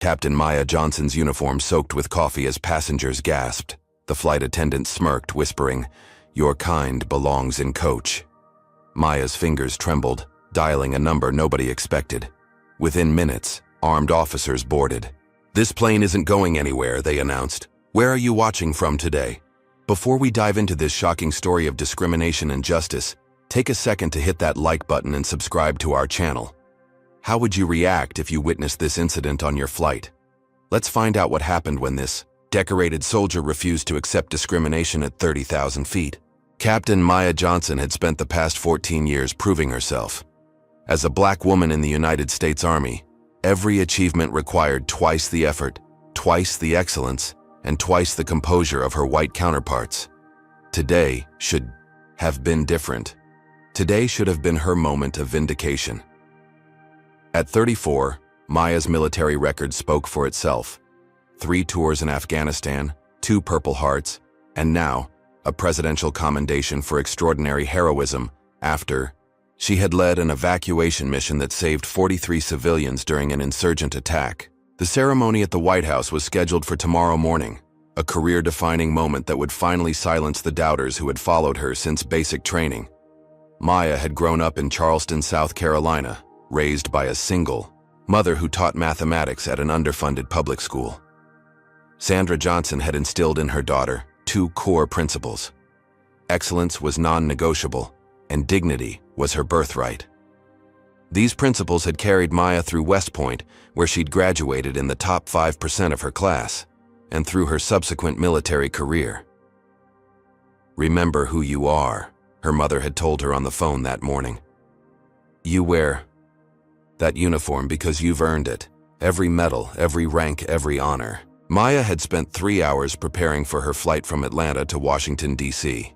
Captain Maya Johnson's uniform soaked with coffee as passengers gasped. The flight attendant smirked, whispering, "Your kind belongs in coach." Maya's fingers trembled, dialing a number nobody expected. Within minutes, armed officers boarded. "This plane isn't going anywhere," they announced. "Where are you watching from today?" Before we dive into this shocking story of discrimination and justice, take a second to hit that like button and subscribe to our channel. How would you react if you witnessed this incident on your flight? Let's find out what happened when this decorated soldier refused to accept discrimination at 30,000 feet. Captain Maya Johnson had spent the past 14 years proving herself. As a black woman in the United States Army, every achievement required twice the effort, twice the excellence, and twice the composure of her white counterparts. Today should have been different. Today should have been her moment of vindication. At 34, Maya's military record spoke for itself. 3 tours in Afghanistan, 2 Purple Hearts, and now, a presidential commendation for extraordinary heroism after she had led an evacuation mission that saved 43 civilians during an insurgent attack. The ceremony at the White House was scheduled for tomorrow morning, a career-defining moment that would finally silence the doubters who had followed her since basic training. Maya had grown up in Charleston, South Carolina, raised by a single mother who taught mathematics at an underfunded public school. Sandra Johnson had instilled in her daughter 2 core principles. Excellence was non-negotiable, and dignity was her birthright. These principles had carried Maya through West Point, where she'd graduated in the top 5% of her class, and through her subsequent military career. "Remember who you are," her mother had told her on the phone that morning. "You wear that uniform because you've earned it. Every medal, every rank, every honor." Maya had spent 3 hours preparing for her flight from Atlanta to Washington, D.C.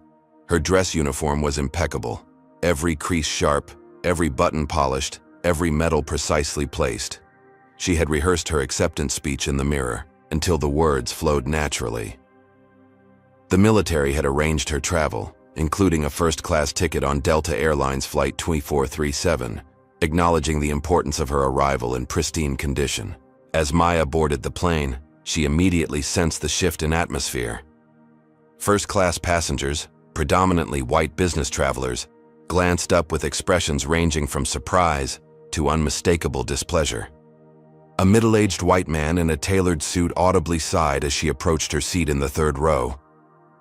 Her dress uniform was impeccable, every crease sharp, every button polished, every medal precisely placed. She had rehearsed her acceptance speech in the mirror until the words flowed naturally. The military had arranged her travel, including a first-class ticket on Delta Airlines Flight 2437, acknowledging the importance of her arrival in pristine condition. As Maya boarded the plane, she immediately sensed the shift in atmosphere. First-class passengers, predominantly white business travelers, glanced up with expressions ranging from surprise to unmistakable displeasure. A middle-aged white man in a tailored suit audibly sighed as she approached her seat in the 3rd row.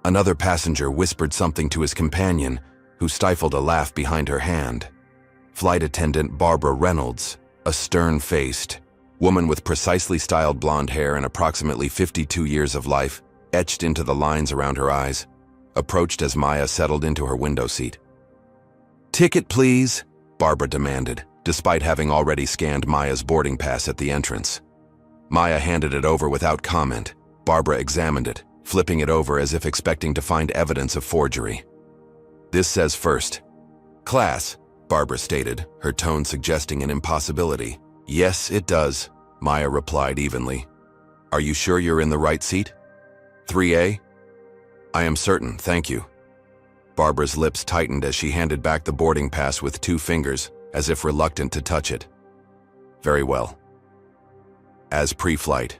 Another passenger whispered something to his companion, who stifled a laugh behind her hand. Flight attendant Barbara Reynolds, a stern-faced woman with precisely styled blonde hair and approximately 52 years of life etched into the lines around her eyes, approached as Maya settled into her window seat. "Ticket, please," Barbara demanded, despite having already scanned Maya's boarding pass at the entrance. Maya handed it over without comment. Barbara examined it, flipping it over as if expecting to find evidence of forgery. "This says first class," Barbara stated, her tone suggesting an impossibility. "Yes, it does," Maya replied evenly. "Are you sure you're in the right seat? 3A? "I am certain, thank you." Barbara's lips tightened as she handed back the boarding pass with 2 fingers, as if reluctant to touch it. "Very well." As pre-flight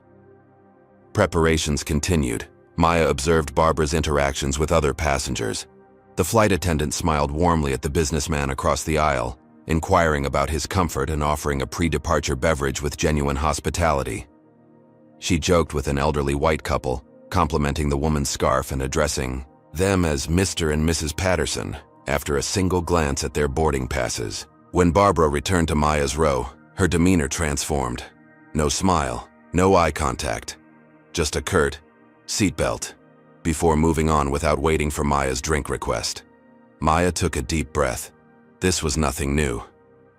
preparations continued, Maya observed Barbara's interactions with other passengers. The flight attendant smiled warmly at the businessman across the aisle, inquiring about his comfort and offering a pre-departure beverage with genuine hospitality. She joked with an elderly white couple, complimenting the woman's scarf and addressing them as Mr. and Mrs. Patterson after a single glance at their boarding passes. When Barbara returned to Maya's row, her demeanor transformed. No smile, no eye contact, just a curt seatbelt, before moving on without waiting for Maya's drink request. Maya took a deep breath. This was nothing new.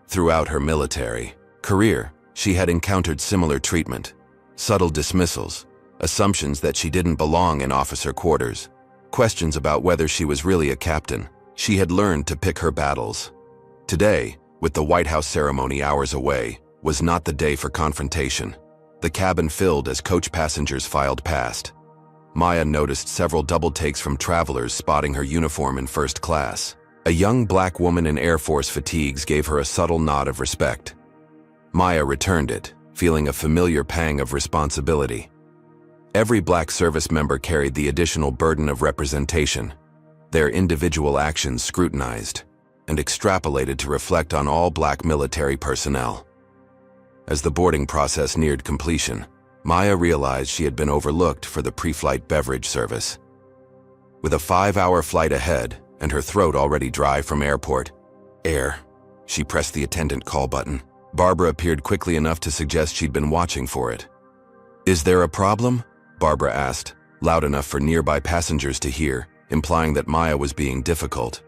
Throughout her military career, she had encountered similar treatment, subtle dismissals, assumptions that she didn't belong in officer quarters, questions about whether she was really a captain. She had learned to pick her battles. Today, with the White House ceremony hours away, was not the day for confrontation. The cabin filled as coach passengers filed past. Maya noticed several double takes from travelers spotting her uniform in first class. A young black woman in Air Force fatigues gave her a subtle nod of respect. Maya returned it, feeling a familiar pang of responsibility. Every Black service member carried the additional burden of representation, their individual actions scrutinized and extrapolated to reflect on all Black military personnel. As the boarding process neared completion, Maya realized she had been overlooked for the pre-flight beverage service. With a 5-hour flight ahead and her throat already dry from airport air, she pressed the attendant call button. Barbara appeared quickly enough to suggest she'd been watching for it. "Is there a problem?" Barbara asked, loud enough for nearby passengers to hear, implying that Maya was being difficult.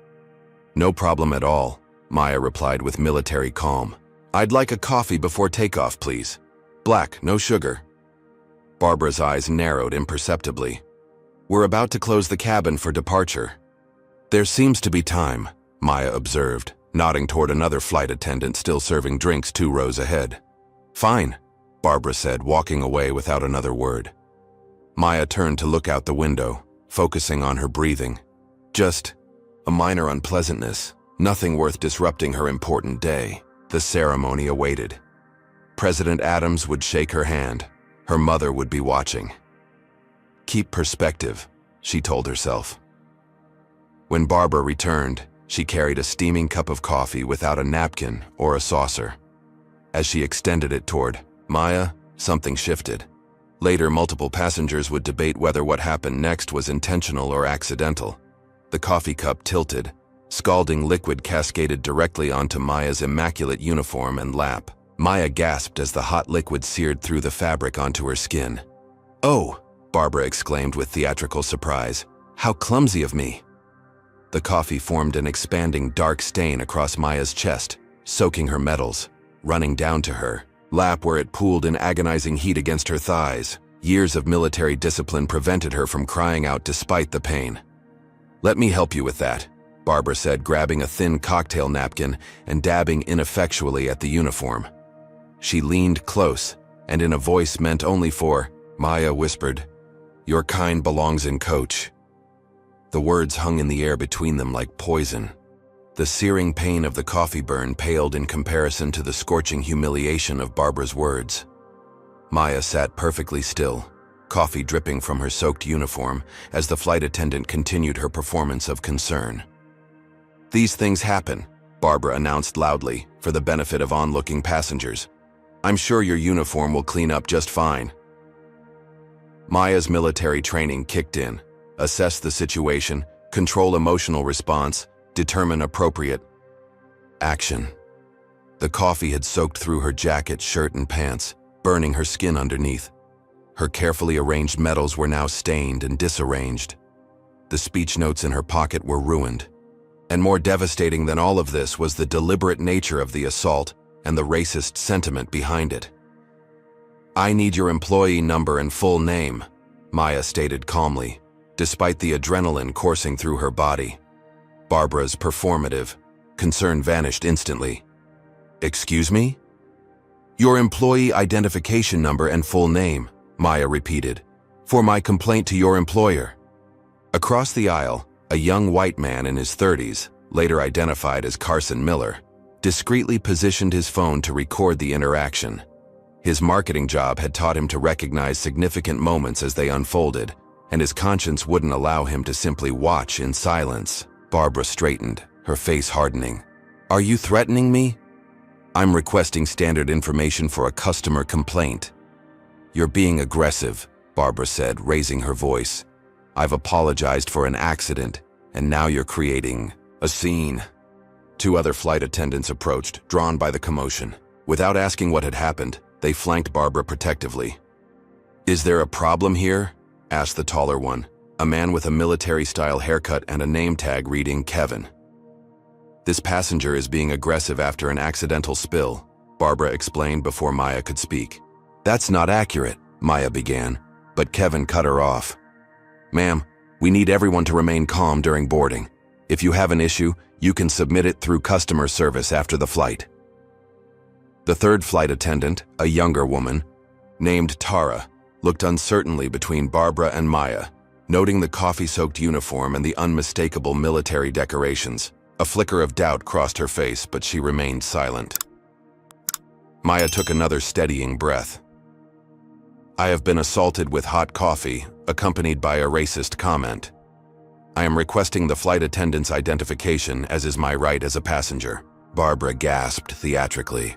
"No problem at all," Maya replied with military calm. "I'd like a coffee before takeoff, please. Black, no sugar." Barbara's eyes narrowed imperceptibly. "We're about to close the cabin for departure." "There seems to be time," Maya observed, nodding toward another flight attendant still serving drinks 2 rows ahead. "Fine," Barbara said, walking away without another word. Maya turned to look out the window, focusing on her breathing. Just a minor unpleasantness, nothing worth disrupting her important day. The ceremony awaited. President Adams would shake her hand. Her mother would be watching. "Keep perspective," she told herself. When Barbara returned, she carried a steaming cup of coffee without a napkin or a saucer. As she extended it toward Maya, something shifted. Later, multiple passengers would debate whether what happened next was intentional or accidental. The coffee cup tilted. Scalding liquid cascaded directly onto Maya's immaculate uniform and lap. Maya gasped as the hot liquid seared through the fabric onto her skin. "Oh!" Barbara exclaimed with theatrical surprise. "How clumsy of me!" The coffee formed an expanding dark stain across Maya's chest, soaking her metals, running down to her lap where it pooled in agonizing heat against her thighs. Years of military discipline prevented her from crying out despite the pain. "Let me help you with that," Barbara said, grabbing a thin cocktail napkin and dabbing ineffectually at the uniform. She leaned close, and in a voice meant only for Maya whispered, "Your kind belongs in coach." The words hung in the air between them like poison. The searing pain of the coffee burn paled in comparison to the scorching humiliation of Barbara's words. Maya sat perfectly still, coffee dripping from her soaked uniform as the flight attendant continued her performance of concern. "These things happen," Barbara announced loudly for the benefit of onlooking passengers. "I'm sure your uniform will clean up just fine." Maya's military training kicked in. Assess the situation, control emotional response, determine appropriate action. The coffee had soaked through her jacket, shirt, and pants, burning her skin underneath. Her carefully arranged medals were now stained and disarranged. The speech notes in her pocket were ruined. And more devastating than all of this was the deliberate nature of the assault and the racist sentiment behind it. "I need your employee number and full name," Maya stated calmly, despite the adrenaline coursing through her body. Barbara's performative concern vanished instantly. "Excuse me?" "Your employee identification number and full name," Maya repeated, "for my complaint to your employer." Across the aisle, a young white man in his 30s, later identified as Carson Miller, discreetly positioned his phone to record the interaction. His marketing job had taught him to recognize significant moments as they unfolded, and his conscience wouldn't allow him to simply watch in silence. Barbara straightened, her face hardening. "Are you threatening me?" "I'm requesting standard information for a customer complaint." "You're being aggressive," Barbara said, raising her voice. "I've apologized for an accident, and now you're creating a scene." 2 other flight attendants approached, drawn by the commotion. Without asking what had happened, they flanked Barbara protectively. "Is there a problem here?" asked the taller one, a man with a military-style haircut and a name tag reading Kevin. "This passenger is being aggressive after an accidental spill," Barbara explained before Maya could speak. "That's not accurate," Maya began, but Kevin cut her off. "Ma'am, we need everyone to remain calm during boarding. If you have an issue, you can submit it through customer service after the flight." The 3rd flight attendant, a younger woman, named Tara, looked uncertainly between Barbara and Maya, noting the coffee-soaked uniform and the unmistakable military decorations. A flicker of doubt crossed her face, but she remained silent. Maya took another steadying breath. I have been assaulted with hot coffee, accompanied by a racist comment. I am requesting the flight attendant's identification, as is my right as a passenger. Barbara gasped theatrically.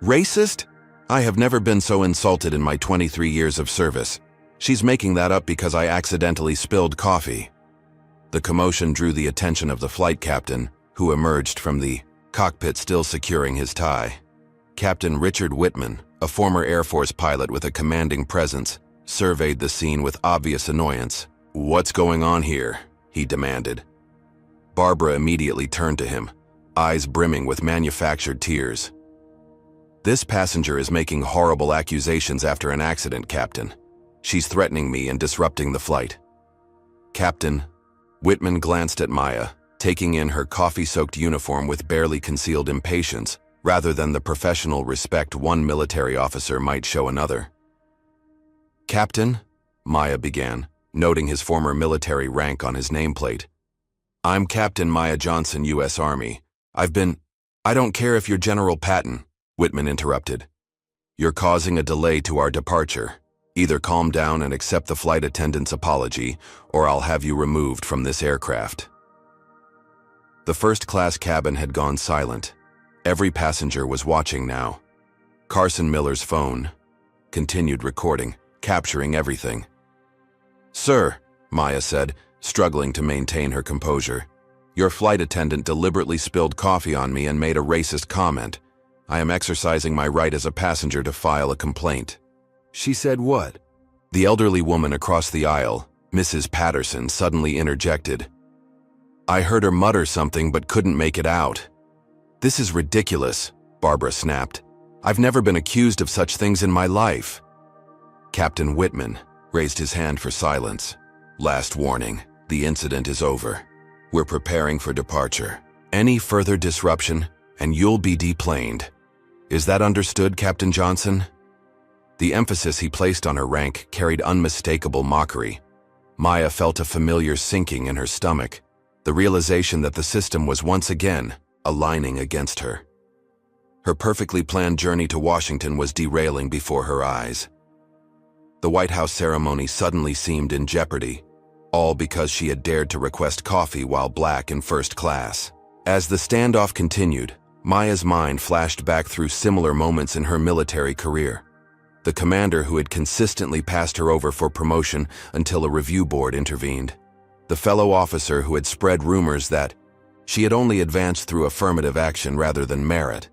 Racist? I have never been so insulted in my 23 years of service. She's making that up because I accidentally spilled coffee. The commotion drew the attention of the flight captain, who emerged from the cockpit still securing his tie. Captain Richard Whitman, a former Air Force pilot with a commanding presence, surveyed the scene with obvious annoyance. What's going on here? He demanded. Barbara immediately turned to him, eyes brimming with manufactured tears. This passenger is making horrible accusations after an accident, Captain. She's threatening me and disrupting the flight. Captain, Whitman glanced at Maya, taking in her coffee-soaked uniform with barely concealed impatience, rather than the professional respect one military officer might show another. Captain, Maya began, noting his former military rank on his nameplate. I'm Captain Maya Johnson, U.S. Army. I don't care if you're General Patton, Whitman interrupted. You're causing a delay to our departure. Either calm down and accept the flight attendant's apology, or I'll have you removed from this aircraft. The first-class cabin had gone silent. Every passenger was watching now. Carson Miller's phone continued recording, capturing everything. Sir, Maya said, struggling to maintain her composure, your flight attendant deliberately spilled coffee on me and made a racist comment. I am exercising my right as a passenger to file a complaint. She said what? The elderly woman across the aisle, Mrs. Patterson, suddenly interjected. I heard her mutter something but couldn't make it out. This is ridiculous, Barbara snapped. I've never been accused of such things in my life. Captain Whitman raised his hand for silence. Last warning, the incident is over. We're preparing for departure. Any further disruption, and you'll be deplaned. Is that understood, Captain Johnson? The emphasis he placed on her rank carried unmistakable mockery. Maya felt a familiar sinking in her stomach, the realization that the system was once again aligning against her. Her perfectly planned journey to Washington was derailing before her eyes. The White House ceremony suddenly seemed in jeopardy, all because she had dared to request coffee while black in first class. As the standoff continued, Maya's mind flashed back through similar moments in her military career. The commander who had consistently passed her over for promotion until a review board intervened. The fellow officer who had spread rumors that she had only advanced through affirmative action rather than merit.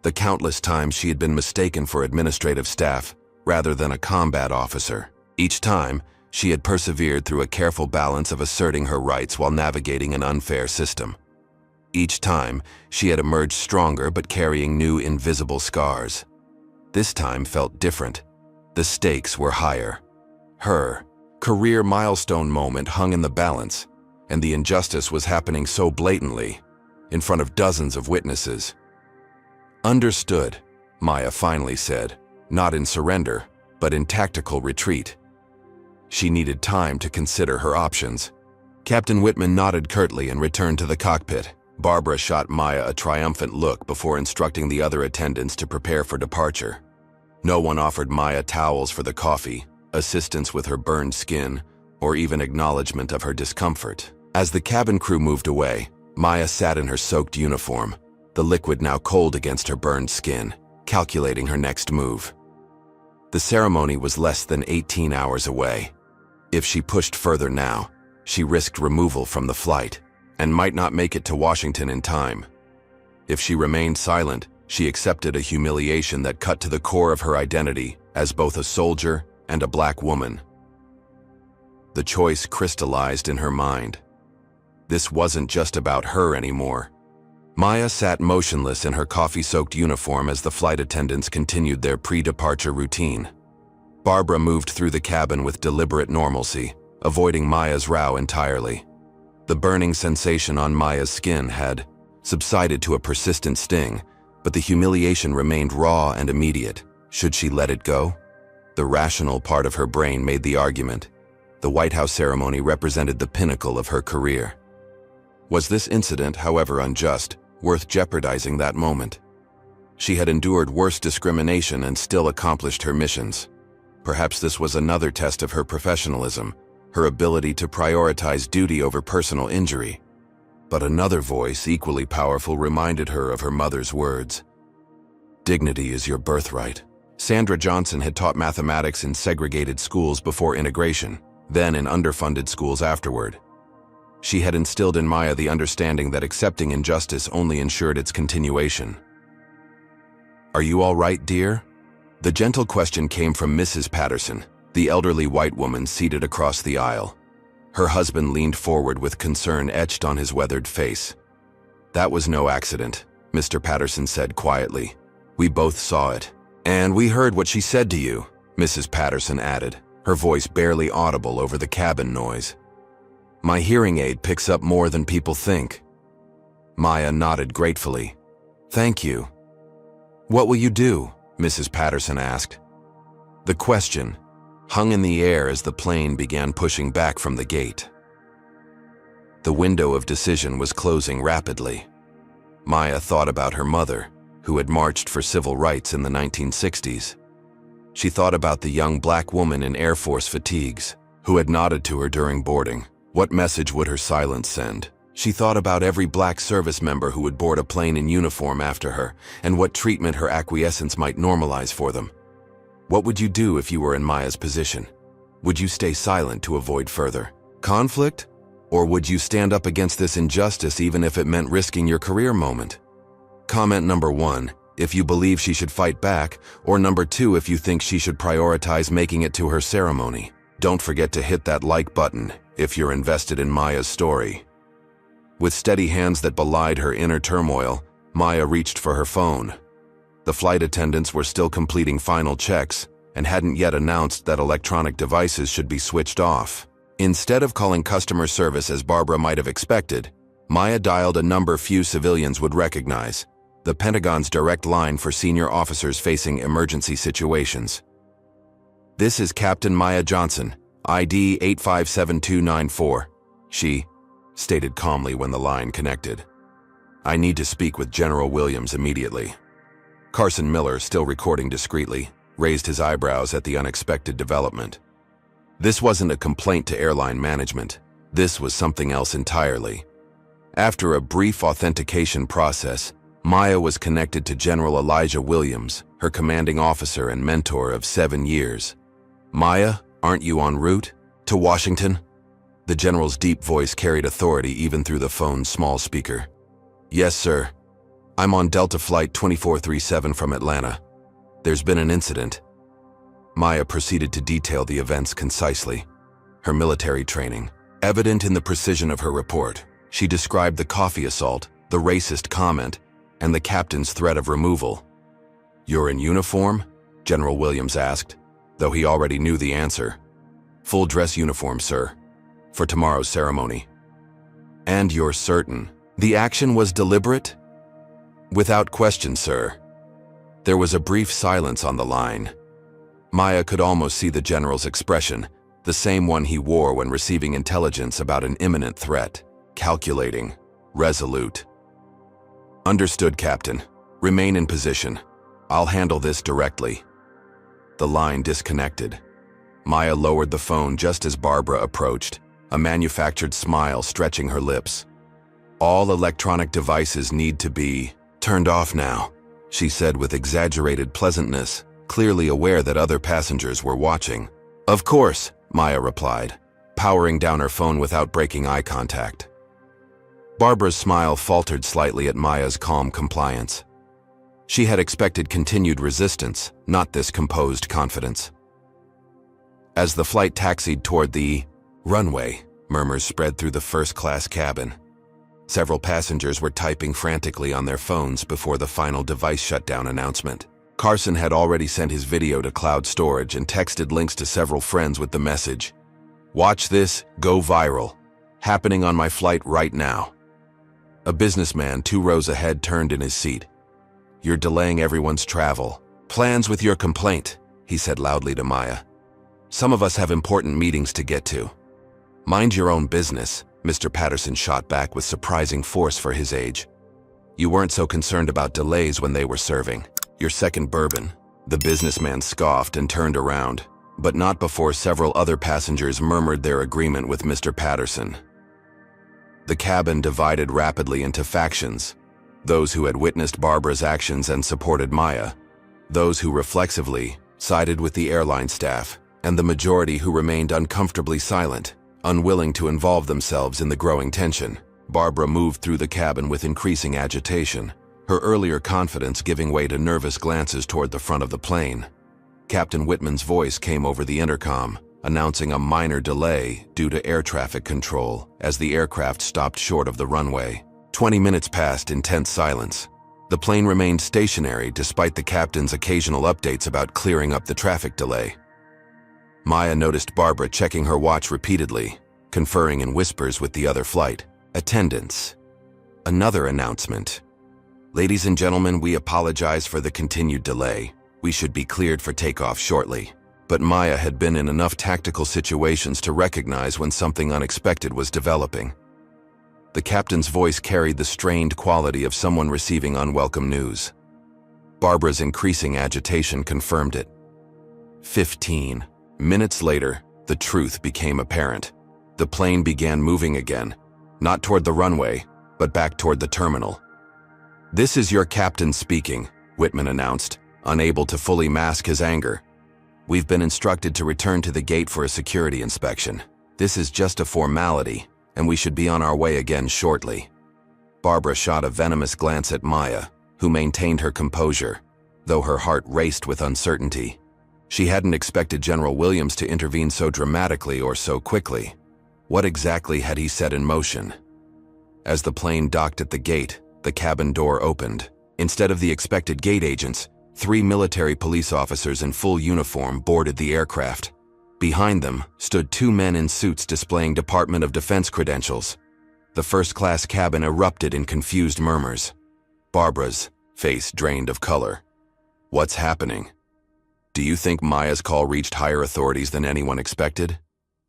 The countless times she had been mistaken for administrative staff rather than a combat officer. Each time, she had persevered through a careful balance of asserting her rights while navigating an unfair system. Each time, she had emerged stronger but carrying new invisible scars. This time felt different. The stakes were higher. Her career milestone moment hung in the balance, and the injustice was happening so blatantly, in front of dozens of witnesses. Understood, Maya finally said, not in surrender, but in tactical retreat. She needed time to consider her options. Captain Whitman nodded curtly and returned to the cockpit. Barbara shot Maya a triumphant look before instructing the other attendants to prepare for departure. No one offered Maya towels for the coffee, assistance with her burned skin, or even acknowledgement of her discomfort. As the cabin crew moved away, Maya sat in her soaked uniform, the liquid now cold against her burned skin, calculating her next move. The ceremony was less than 18 hours away. If she pushed further now, she risked removal from the flight and might not make it to Washington in time. If she remained silent, she accepted a humiliation that cut to the core of her identity as both a soldier and a black woman. The choice crystallized in her mind. This wasn't just about her anymore. Maya sat motionless in her coffee-soaked uniform as the flight attendants continued their pre-departure routine. Barbara moved through the cabin with deliberate normalcy, avoiding Maya's row entirely. The burning sensation on Maya's skin had subsided to a persistent sting, but the humiliation remained raw and immediate. Should she let it go? The rational part of her brain made the argument. The White House ceremony represented the pinnacle of her career. Was this incident, however unjust, worth jeopardizing that moment? She had endured worse discrimination and still accomplished her missions. Perhaps this was another test of her professionalism, her ability to prioritize duty over personal injury. But another voice, equally powerful, reminded her of her mother's words. Dignity is your birthright. Sandra Johnson had taught mathematics in segregated schools before integration, then in underfunded schools afterward. She had instilled in Maya the understanding that accepting injustice only ensured its continuation. Are you all right, dear? The gentle question came from Mrs. Patterson, the elderly white woman seated across the aisle. Her husband leaned forward with concern etched on his weathered face. That was no accident, Mr. Patterson said quietly. We both saw it. And we heard what she said to you, Mrs. Patterson added, her voice barely audible over the cabin noise. My hearing aid picks up more than people think. Maya nodded gratefully. Thank you. What will you do? Mrs. Patterson asked. The question hung in the air as the plane began pushing back from the gate. The window of decision was closing rapidly. Maya thought about her mother, who had marched for civil rights in the 1960s. She thought about the young black woman in Air Force fatigues, who had nodded to her during boarding. What message would her silence send? She thought about every black service member who would board a plane in uniform after her, and what treatment her acquiescence might normalize for them. What would you do if you were in Maya's position? Would you stay silent to avoid further conflict? Or would you stand up against this injustice even if it meant risking your career moment? Comment number 1, if you believe she should fight back, or number 2, if you think she should prioritize making it to her ceremony. Don't forget to hit that like button if you're invested in Maya's story. With steady hands that belied her inner turmoil, Maya reached for her phone. The flight attendants were still completing final checks and hadn't yet announced that electronic devices should be switched off. Instead of calling customer service as Barbara might have expected, Maya dialed a number few civilians would recognize, the Pentagon's direct line for senior officers facing emergency situations. This is Captain Maya Johnson, ID 857294, she stated calmly when the line connected. I need to speak with General Williams immediately. Carson Miller, still recording discreetly, raised his eyebrows at the unexpected development. This wasn't a complaint to airline management. This was something else entirely. After a brief authentication process, Maya was connected to General Elijah Williams, her commanding officer and mentor of 7 years. Maya, aren't you en route to Washington? The general's deep voice carried authority even through the phone's small speaker. Yes, sir. I'm on Delta Flight 2437 from Atlanta. There's been an incident. Maya proceeded to detail the events concisely. Her military training, evident in the precision of her report. She described the coffee assault, the racist comment, and the captain's threat of removal. You're in uniform? General Williams asked, though he already knew the answer. Full dress uniform, sir, for tomorrow's ceremony. And you're certain the action was deliberate? Without question, sir. There was a brief silence on the line. Maya could almost see the general's expression, the same one he wore when receiving intelligence about an imminent threat. Calculating, resolute. Understood, Captain. Remain in position. I'll handle this directly. The line disconnected. Maya lowered the phone just as Barbara approached, a manufactured smile stretching her lips. All electronic devices need to be turned off now, she said with exaggerated pleasantness, clearly aware that other passengers were watching. Of course, Maya replied, powering down her phone without breaking eye contact. Barbara's smile faltered slightly at Maya's calm compliance. She had expected continued resistance, not this composed confidence. As the flight taxied toward the runway, murmurs spread through the first-class cabin. Several passengers were typing frantically on their phones before the final device shutdown announcement. Carson had already sent his video to cloud storage and texted links to several friends with the message, "Watch this, go viral. Happening on my flight right now." A businessman 2 rows ahead turned in his seat. "You're delaying everyone's travel plans with your complaint," he said loudly to Maya. "Some of us have important meetings to get to." "Mind your own business," Mr. Patterson shot back with surprising force for his age. You weren't so concerned about delays when they were serving your second bourbon. The businessman scoffed and turned around, but not before several other passengers murmured their agreement with Mr. Patterson. The cabin divided rapidly into factions: those who had witnessed Barbara's actions and supported Maya, those who reflexively sided with the airline staff, and the majority who remained uncomfortably silent, unwilling to involve themselves in the growing tension. Barbara moved through the cabin with increasing agitation, her earlier confidence giving way to nervous glances toward the front of the plane. Captain Whitman's voice came over the intercom, announcing a minor delay due to air traffic control as the aircraft stopped short of the runway. 20 minutes passed in tense silence. The plane remained stationary despite the captain's occasional updates about clearing up the traffic delay. Maya noticed Barbara checking her watch repeatedly, conferring in whispers with the other flight attendants. Another announcement. Ladies and gentlemen, we apologize for the continued delay. We should be cleared for takeoff shortly. But Maya had been in enough tactical situations to recognize when something unexpected was developing. The captain's voice carried the strained quality of someone receiving unwelcome news. Barbara's increasing agitation confirmed it. 15 minutes later, the truth became apparent. The plane began moving again, not toward the runway, but back toward the terminal. "This is your captain speaking," Whitman announced, unable to fully mask his anger. "We've been instructed to return to the gate for a security inspection. This is just a formality, and we should be on our way again shortly." Barbara shot a venomous glance at Maya, who maintained her composure, though her heart raced with uncertainty. She hadn't expected General Williams to intervene so dramatically or so quickly. What exactly had he set in motion? As the plane docked at the gate, the cabin door opened. Instead of the expected gate agents, 3 military police officers in full uniform boarded the aircraft. Behind them stood 2 men in suits displaying Department of Defense credentials. The first-class cabin erupted in confused murmurs. Barbara's face drained of color. "What's happening? Do you think Maya's call reached higher authorities than anyone expected?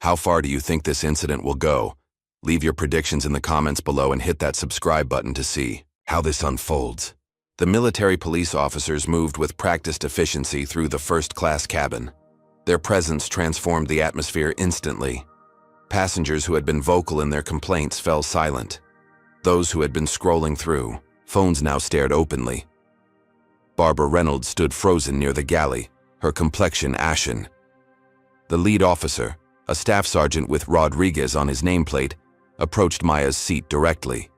How far do you think this incident will go? Leave your predictions in the comments below and hit that subscribe button to see how this unfolds." The military police officers moved with practiced efficiency through the first-class cabin. Their presence transformed the atmosphere instantly. Passengers who had been vocal in their complaints fell silent. Those who had been scrolling through phones now stared openly. Barbara Reynolds stood frozen near the galley, her complexion ashen. The lead officer, a staff sergeant with Rodriguez on his nameplate, approached Maya's seat directly.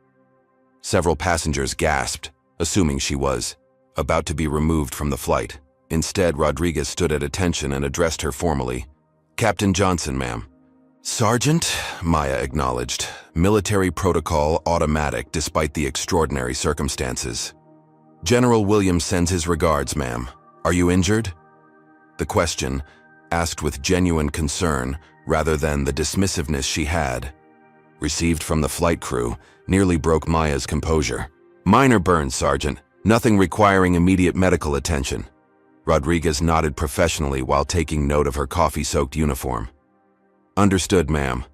Several passengers gasped, assuming she was about to be removed from the flight. Instead, Rodriguez stood at attention and addressed her formally. "Captain Johnson, ma'am." "Sergeant," Maya acknowledged. "Military protocol automatic despite the extraordinary circumstances. General Williams sends his regards, ma'am. Are you injured?" The question, asked with genuine concern rather than the dismissiveness she had received from the flight crew, nearly broke Maya's composure. "Minor burns, Sergeant. Nothing requiring immediate medical attention." Rodriguez nodded professionally while taking note of her coffee-soaked uniform. "Understood, ma'am."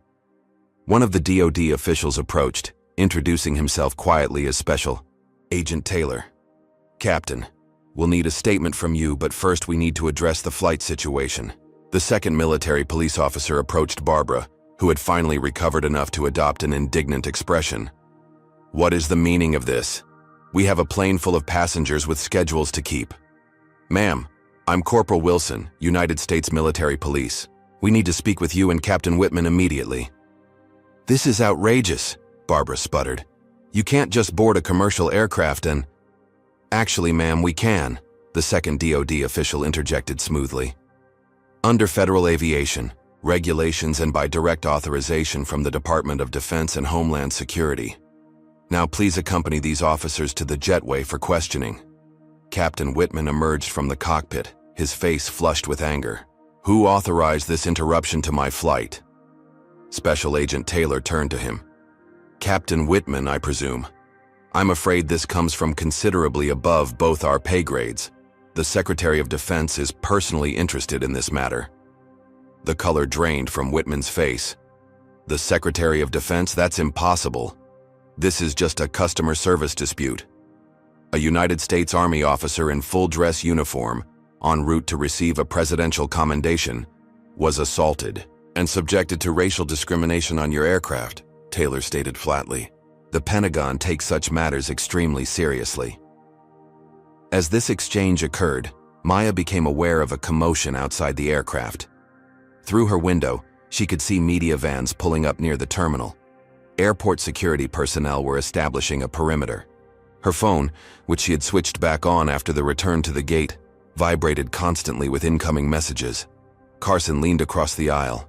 One of the DoD officials approached, introducing himself quietly as Special Agent Taylor. "Captain, we'll need a statement from you, but first we need to address the flight situation." The second military police officer approached Barbara, who had finally recovered enough to adopt an indignant expression. "What is the meaning of this? We have a plane full of passengers with schedules to keep." "Ma'am, I'm Corporal Wilson, United States Military Police. We need to speak with you and Captain Whitman immediately." "This is outrageous," Barbara sputtered. "You can't just board a commercial aircraft and—" "Actually, ma'am, we can," the second DoD official interjected smoothly. "Under federal aviation regulations and by direct authorization from the Department of Defense and Homeland Security. Now please accompany these officers to the jetway for questioning." Captain Whitman emerged from the cockpit, his face flushed with anger. "Who authorized this interruption to my flight?" Special Agent Taylor turned to him. "Captain Whitman, I presume. I'm afraid this comes from considerably above both our pay grades. The Secretary of Defense is personally interested in this matter." The color drained from Whitman's face. "The Secretary of Defense? That's impossible. This is just a customer service dispute. A United States Army officer in full-dress uniform, en route to receive a presidential commendation, was assaulted and subjected to racial discrimination on your aircraft, Taylor stated flatly. The Pentagon takes such matters extremely seriously. As this exchange occurred, Maya became aware of a commotion outside the aircraft. Through her window, she could see media vans pulling up near the terminal. Airport security personnel were establishing a perimeter. Her phone, which she had switched back on after the return to the gate, vibrated constantly with incoming messages. Carson leaned across the aisle.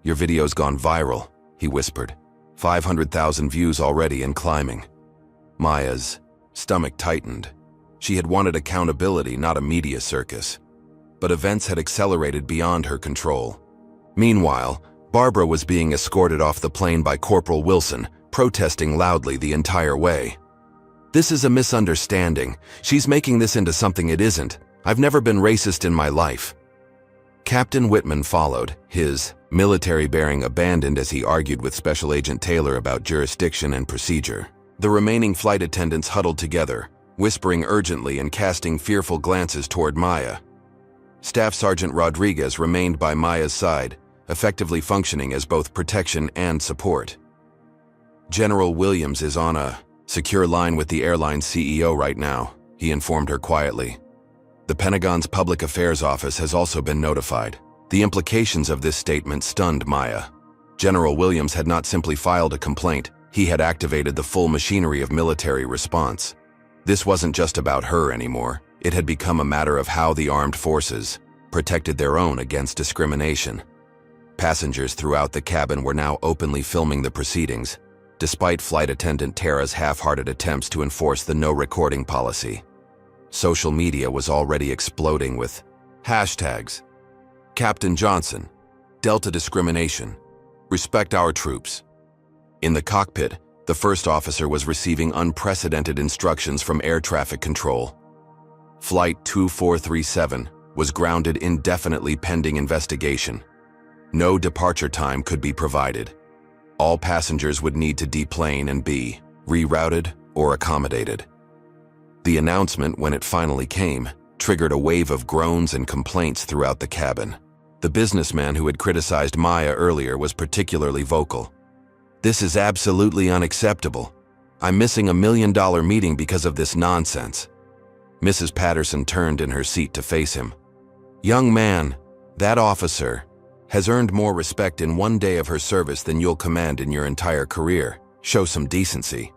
"Your video's gone viral," he whispered. 500,000 views already and climbing. Maya's stomach tightened. She had wanted accountability, not a media circus. But events had accelerated beyond her control. Meanwhile, Barbara was being escorted off the plane by Corporal Wilson, protesting loudly the entire way. "This is a misunderstanding. She's making this into something it isn't. I've never been racist in my life." Captain Whitman followed, his military bearing abandoned as he argued with Special Agent Taylor about jurisdiction and procedure. The remaining flight attendants huddled together, whispering urgently and casting fearful glances toward Maya. Staff Sergeant Rodriguez remained by Maya's side, effectively functioning as both protection and support. "General Williams is on a secure line with the airline's CEO right now," he informed her quietly. "The Pentagon's Public Affairs Office has also been notified." The implications of this statement stunned Maya. General Williams had not simply filed a complaint, he had activated the full machinery of military response. This wasn't just about her anymore. It had become a matter of how the armed forces protected their own against discrimination. Passengers throughout the cabin were now openly filming the proceedings, despite flight attendant Tara's half-hearted attempts to enforce the no-recording policy. Social media was already exploding with hashtags: Captain Johnson, Delta discrimination, respect our troops. In the cockpit, the first officer was receiving unprecedented instructions from air traffic control. Flight 2437 was grounded indefinitely pending investigation. No departure time could be provided. All passengers would need to deplane and be rerouted or accommodated. The announcement, when it finally came, triggered a wave of groans and complaints throughout the cabin. The businessman who had criticized Maya earlier was particularly vocal. "This is absolutely unacceptable. I'm missing $1 million meeting because of this nonsense." Mrs. Patterson turned in her seat to face him. "Young man, that officer has earned more respect in one day of her service than you'll command in your entire career. Show some decency."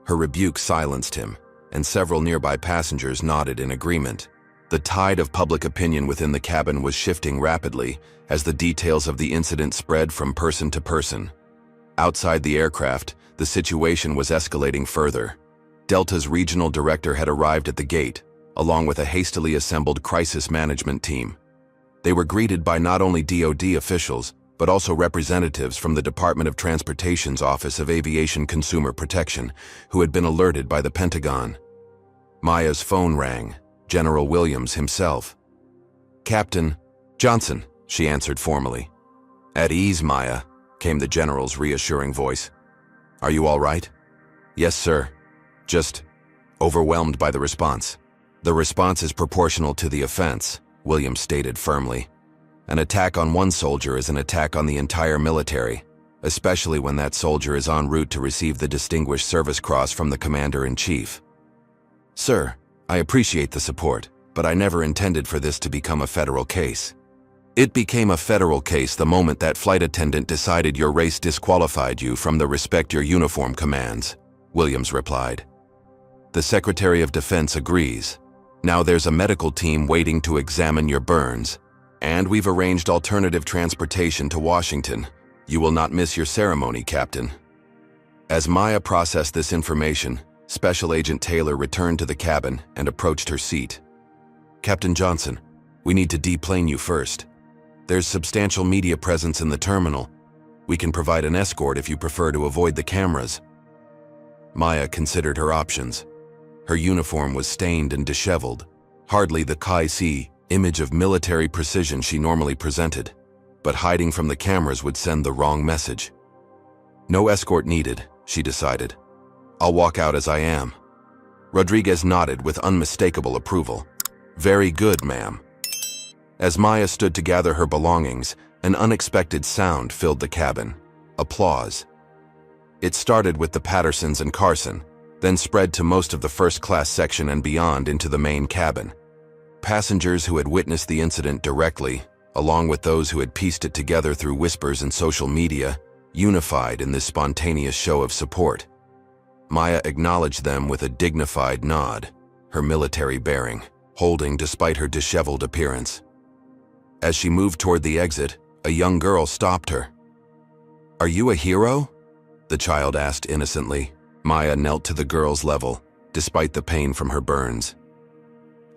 Her rebuke silenced him, and several nearby passengers nodded in agreement. The tide of public opinion within the cabin was shifting rapidly as the details of the incident spread from person to person. Outside the aircraft, the situation was escalating further. Delta's regional director had arrived at the gate, along with a hastily assembled crisis management team. They were greeted by not only DoD officials, but also representatives from the Department of Transportation's Office of Aviation Consumer Protection, who had been alerted by the Pentagon. Maya's phone rang. General Williams himself. "Captain Johnson," she answered formally. "At ease, Maya," came the general's reassuring voice. "Are you all right?" "Yes, sir. Just overwhelmed by the response." "The response is proportional to the offense," Williams stated firmly. "An attack on one soldier is an attack on the entire military, especially when that soldier is en route to receive the Distinguished Service Cross from the Commander-in-Chief." "Sir, I appreciate the support, but I never intended for this to become a federal case." "It became a federal case the moment that flight attendant decided your race disqualified you from the respect your uniform commands," Williams replied. "The Secretary of Defense agrees. Now there's a medical team waiting to examine your burns, and we've arranged alternative transportation to Washington. You will not miss your ceremony, Captain." As Maya processed this information, Special Agent Taylor returned to the cabin and approached her seat. "Captain Johnson, we need to deplane you first. There's substantial media presence in the terminal. We can provide an escort if you prefer to avoid the cameras." Maya considered her options. Her uniform was stained and disheveled, hardly the Kai-Si image of military precision she normally presented, but hiding from the cameras would send the wrong message. "No escort needed," she decided. "I'll walk out as I am." Rodriguez nodded with unmistakable approval. "Very good, ma'am." As Maya stood to gather her belongings, an unexpected sound filled the cabin. Applause. It started with the Pattersons and Carson, then spread to most of the first-class section and beyond into the main cabin. Passengers who had witnessed the incident directly, along with those who had pieced it together through whispers and social media, unified in this spontaneous show of support. Maya acknowledged them with a dignified nod, her military bearing holding despite her disheveled appearance. As she moved toward the exit, a young girl stopped her. "Are you a hero?" the child asked innocently. Maya knelt to the girl's level, despite the pain from her burns.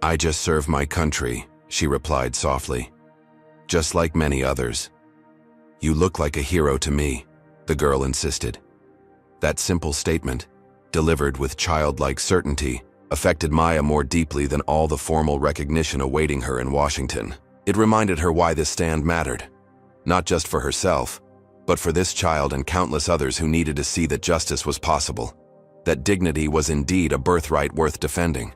"I just serve my country," she replied softly. "Just like many others." "You look like a hero to me," the girl insisted. That simple statement, delivered with childlike certainty, affected Maya more deeply than all the formal recognition awaiting her in Washington. It reminded her why this stand mattered, not just for herself, but for this child and countless others who needed to see that justice was possible, that dignity was indeed a birthright worth defending.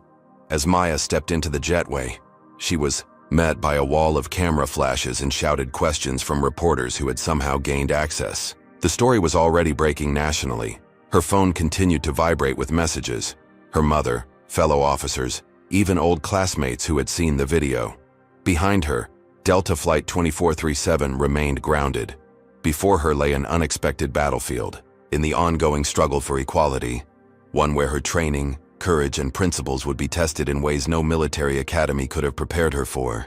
As Maya stepped into the jetway, she was met by a wall of camera flashes and shouted questions from reporters who had somehow gained access. The story was already breaking nationally. Her phone continued to vibrate with messages. Her mother, fellow officers, even old classmates who had seen the video. Behind her, Delta Flight 2437 remained grounded. Before her lay an unexpected battlefield, in the ongoing struggle for equality, one where her training, courage, and principles would be tested in ways no military academy could have prepared her for.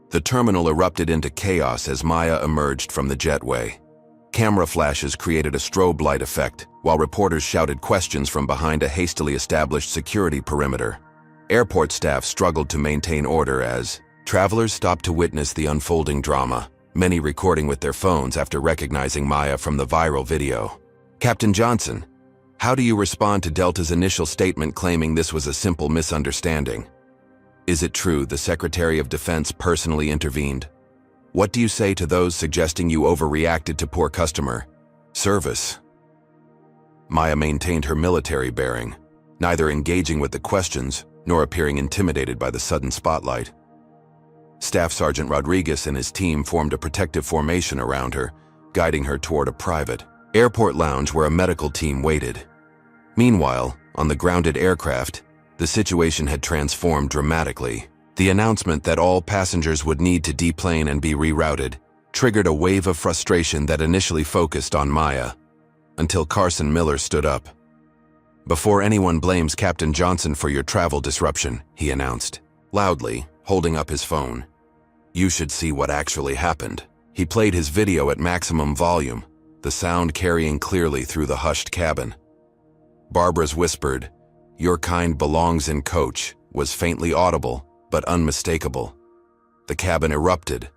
The terminal erupted into chaos as Maya emerged from the jetway. Camera flashes created a strobe light effect, while reporters shouted questions from behind a hastily established security perimeter. Airport staff struggled to maintain order as travelers stopped to witness the unfolding drama, many recording with their phones after recognizing Maya from the viral video. "Captain Johnson, how do you respond to Delta's initial statement claiming this was a simple misunderstanding? Is it true the Secretary of Defense personally intervened? What do you say to those suggesting you overreacted to poor customer service?" Maya maintained her military bearing, neither engaging with the questions nor appearing intimidated by the sudden spotlight. Staff Sergeant Rodriguez and his team formed a protective formation around her, guiding her toward a private airport lounge where a medical team waited. Meanwhile, on the grounded aircraft, the situation had transformed dramatically. The announcement that all passengers would need to deplane and be rerouted triggered a wave of frustration that initially focused on Maya, until Carson Miller stood up. "Before anyone blames Captain Johnson for your travel disruption," he announced, loudly, holding up his phone, "you should see what actually happened." He played his video at maximum volume, the sound carrying clearly through the hushed cabin. Barbara's whispered, "Your kind belongs in coach," was faintly audible, but unmistakable. The cabin erupted.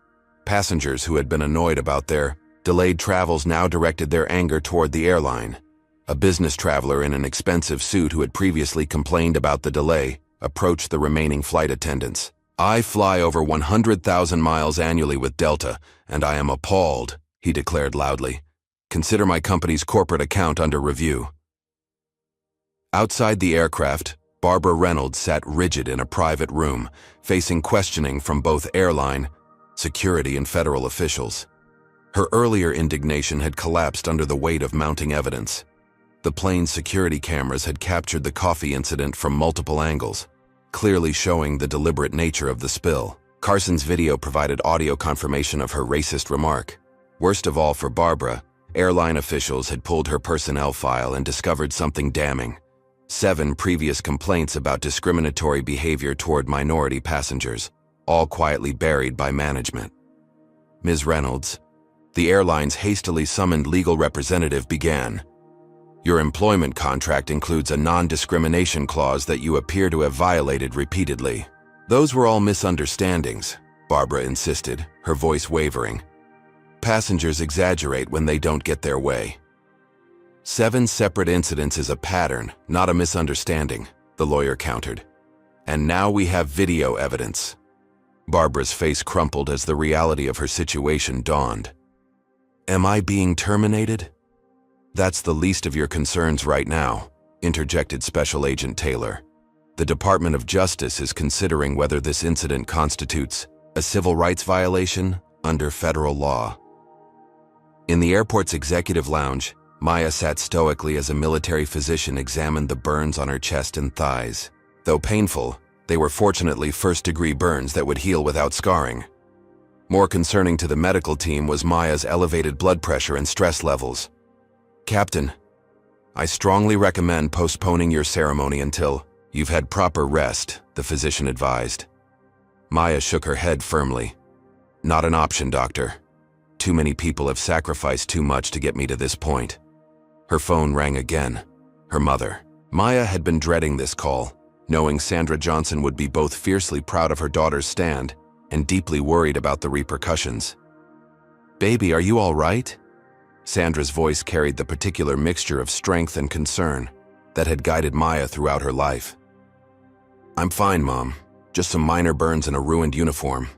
Passengers who had been annoyed about their delayed travels now directed their anger toward the airline. A business traveler in an expensive suit who had previously complained about the delay approached the remaining flight attendants. "I fly over 100,000 miles annually with Delta, and I am appalled," he declared loudly. "Consider my company's corporate account under review." Outside the aircraft, Barbara Reynolds sat rigid in a private room, facing questioning from both airline, security, and federal officials. Her earlier indignation had collapsed under the weight of mounting evidence. The plane's security cameras had captured the coffee incident from multiple angles, clearly showing the deliberate nature of the spill. Carson's video provided audio confirmation of her racist remark. Worst of all for Barbara, airline officials had pulled her personnel file and discovered something damning: 7 previous complaints about discriminatory behavior toward minority passengers, all quietly buried by management. "Ms. Reynolds," the airline's hastily summoned legal representative began, "your employment contract includes a non-discrimination clause that you appear to have violated repeatedly." "Those were all misunderstandings," Barbara insisted, her voice wavering. "Passengers exaggerate when they don't get their way." 7 separate incidents is a pattern, not a misunderstanding, the lawyer countered. "And now we have video evidence." Barbara's face crumpled as the reality of her situation dawned. "Am I being terminated?" "That's the least of your concerns right now," interjected Special Agent Taylor. The Department of Justice is considering whether this incident constitutes a civil rights violation under federal law. In the airport's executive lounge, Maya sat stoically as a military physician examined the burns on her chest and thighs. Though painful, they were fortunately first-degree burns that would heal without scarring. More concerning to the medical team was Maya's elevated blood pressure and stress levels. "Captain, I strongly recommend postponing your ceremony until you've had proper rest," the physician advised. Maya shook her head firmly. "Not an option, doctor. Too many people have sacrificed too much to get me to this point." Her phone rang again. Her mother. Maya had been dreading this call, knowing Sandra Johnson would be both fiercely proud of her daughter's stand and deeply worried about the repercussions. "Baby, are you all right?" Sandra's voice carried the particular mixture of strength and concern that had guided Maya throughout her life. "I'm fine, Mom. Just some minor burns and a ruined uniform."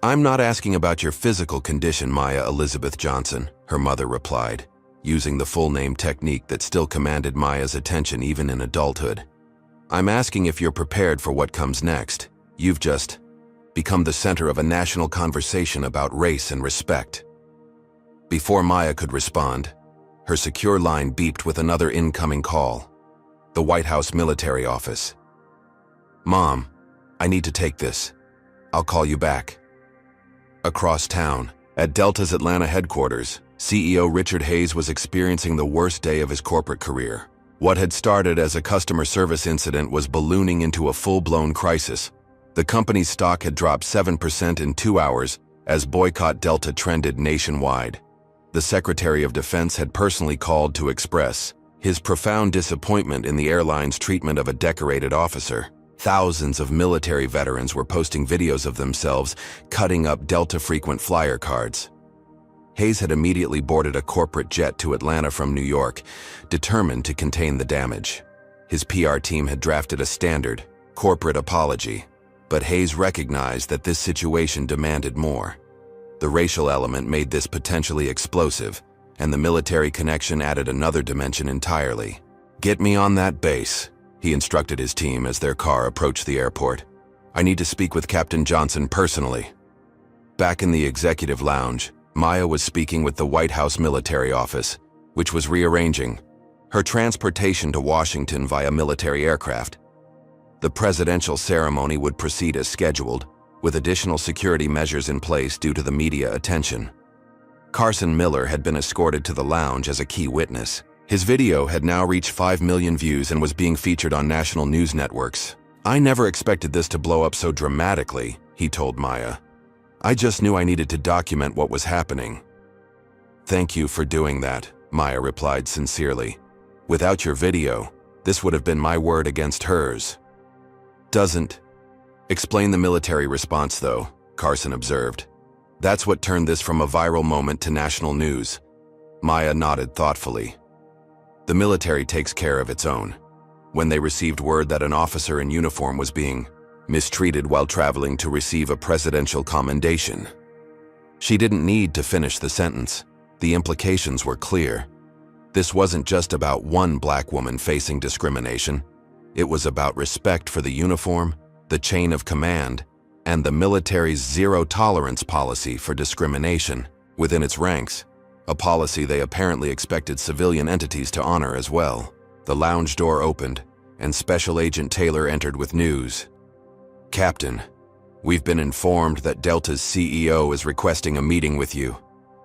"I'm not asking about your physical condition, Maya Elizabeth Johnson," her mother replied, using the full name technique that still commanded Maya's attention even in adulthood. "I'm asking if you're prepared for what comes next. You've just become the center of a national conversation about race and respect." Before Maya could respond, her secure line beeped with another incoming call. The White House military office. "Mom, I need to take this. I'll call you back." Across town, at Delta's Atlanta headquarters, CEO Richard Hayes was experiencing the worst day of his corporate career. What had started as a customer service incident was ballooning into a full-blown crisis. The company's stock had dropped 7% in 2 hours as boycott Delta trended nationwide. The Secretary of Defense had personally called to express his profound disappointment in the airline's treatment of a decorated officer. Thousands of military veterans were posting videos of themselves cutting up Delta frequent flyer cards. Hayes had immediately boarded a corporate jet to Atlanta from New York, determined to contain the damage. His PR team had drafted a standard corporate apology, but Hayes recognized that this situation demanded more. The racial element made this potentially explosive, and the military connection added another dimension entirely. "Get me on that base," he instructed his team as their car approached the airport. "I need to speak with Captain Johnson personally." Back in the executive lounge, Maya was speaking with the White House military office, which was rearranging her transportation to Washington via military aircraft. The presidential ceremony would proceed as scheduled, with additional security measures in place due to the media attention. Carson Miller had been escorted to the lounge as a key witness. His video had now reached 5 million views and was being featured on national news networks. "I never expected this to blow up so dramatically," he told Maya. "I just knew I needed to document what was happening." "Thank you for doing that," Maya replied sincerely. "Without your video, this would have been my word against hers." "Doesn't explain the military response, though," Carson observed. "That's what turned this from a viral moment to national news." Maya nodded thoughtfully. "The military takes care of its own. When they received word that an officer in uniform was being mistreated while traveling to receive a presidential commendation." She didn't need to finish the sentence. The implications were clear. This wasn't just about one black woman facing discrimination. It was about respect for the uniform, the chain of command, and the military's zero-tolerance policy for discrimination within its ranks, a policy they apparently expected civilian entities to honor as well. The lounge door opened, and Special Agent Taylor entered with news. "Captain, we've been informed that Delta's CEO is requesting a meeting with you.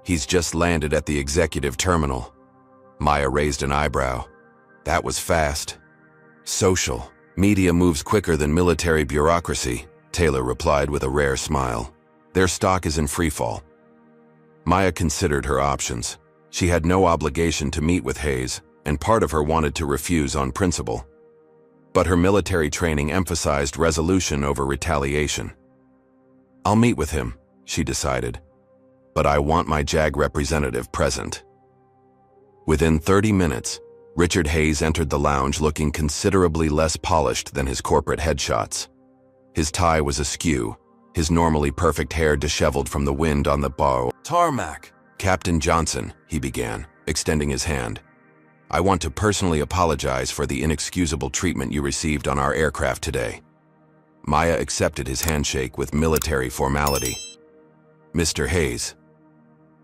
He's just landed at the executive terminal." Maya raised an eyebrow. "That was fast." "Social media moves quicker than military bureaucracy," Taylor replied with a rare smile. "Their stock is in freefall." Maya considered her options. She had no obligation to meet with Hayes, and part of her wanted to refuse on principle. But her military training emphasized resolution over retaliation. "I'll meet with him," she decided. "But I want my JAG representative present." Within 30 minutes, Richard Hayes entered the lounge looking considerably less polished than his corporate headshots. His tie was askew, his normally perfect hair disheveled from the wind on the bar. "Tarmac." "Captain Johnson," he began, extending his hand. I want to personally apologize for the inexcusable treatment you received on our aircraft today." Maya accepted his handshake with military formality. "Mr. Hayes,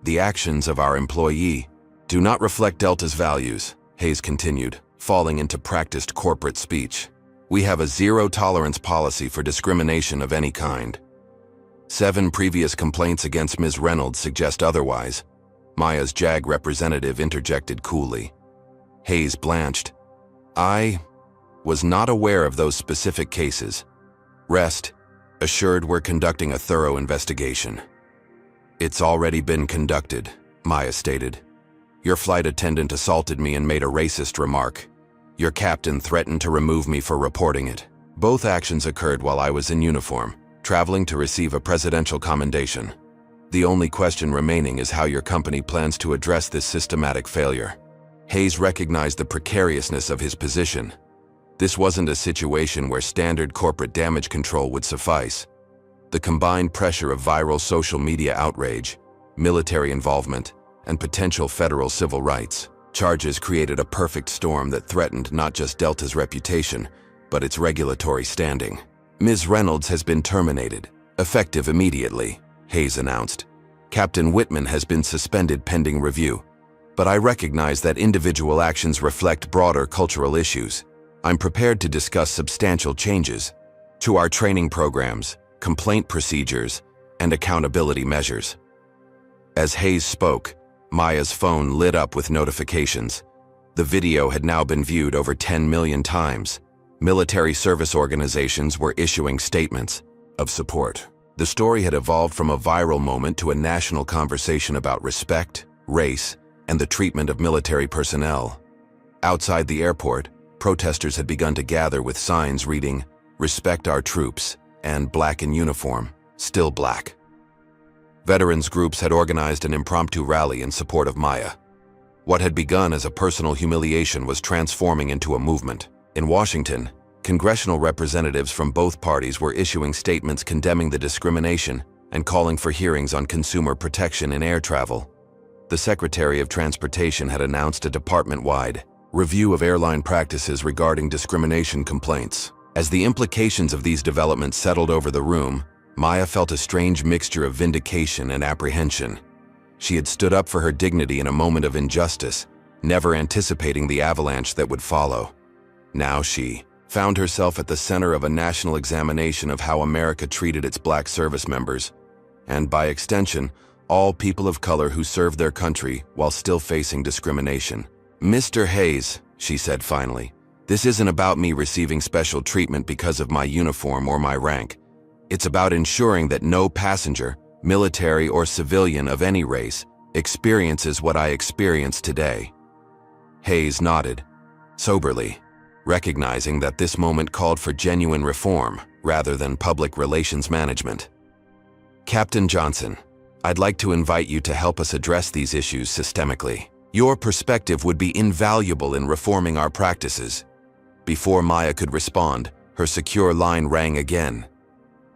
the actions of our employee do not reflect Delta's values," Hayes continued, falling into practiced corporate speech. "We have a zero-tolerance policy for discrimination of any kind." 7 previous complaints against Ms. Reynolds suggest otherwise, Maya's JAG representative interjected coolly. Hayes blanched. "I was not aware of those specific cases. Rest assured we're conducting a thorough investigation." "It's already been conducted," Maya stated. "Your flight attendant assaulted me and made a racist remark. Your captain threatened to remove me for reporting it. Both actions occurred while I was in uniform, traveling to receive a presidential commendation. The only question remaining is how your company plans to address this systematic failure." Hayes recognized the precariousness of his position. This wasn't a situation where standard corporate damage control would suffice. The combined pressure of viral social media outrage, military involvement, and potential federal civil rights charges created a perfect storm that threatened not just Delta's reputation, but its regulatory standing. "Ms. Reynolds has been terminated, effective immediately," Hayes announced. "Captain Whitman has been suspended pending review. But I recognize that individual actions reflect broader cultural issues. I'm prepared to discuss substantial changes to our training programs, complaint procedures, and accountability measures." As Hayes spoke, Maya's phone lit up with notifications. The video had now been viewed over 10 million times. Military service organizations were issuing statements of support. The story had evolved from a viral moment to a national conversation about respect, race, and the treatment of military personnel. Outside the airport, protesters had begun to gather with signs reading, "Respect our troops," and "Black in uniform, still black." Veterans groups had organized an impromptu rally in support of Maya. What had begun as a personal humiliation was transforming into a movement. In Washington, congressional representatives from both parties were issuing statements condemning the discrimination and calling for hearings on consumer protection in air travel. The Secretary of Transportation had announced a department-wide review of airline practices regarding discrimination complaints. As the implications of these developments settled over the room, Maya felt a strange mixture of vindication and apprehension. She had stood up for her dignity in a moment of injustice, never anticipating the avalanche that would follow. Now she found herself at the center of a national examination of how America treated its black service members, and by extension, all people of color who served their country while still facing discrimination. "Mr. Hayes," she said finally, "this isn't about me receiving special treatment because of my uniform or my rank. It's about ensuring that no passenger, military or civilian of any race, experiences what I experienced today." Hayes nodded, soberly, recognizing that this moment called for genuine reform rather than public relations management. "Captain Johnson, I'd like to invite you to help us address these issues systemically. Your perspective would be invaluable in reforming our practices." Before Maya could respond, her secure line rang again.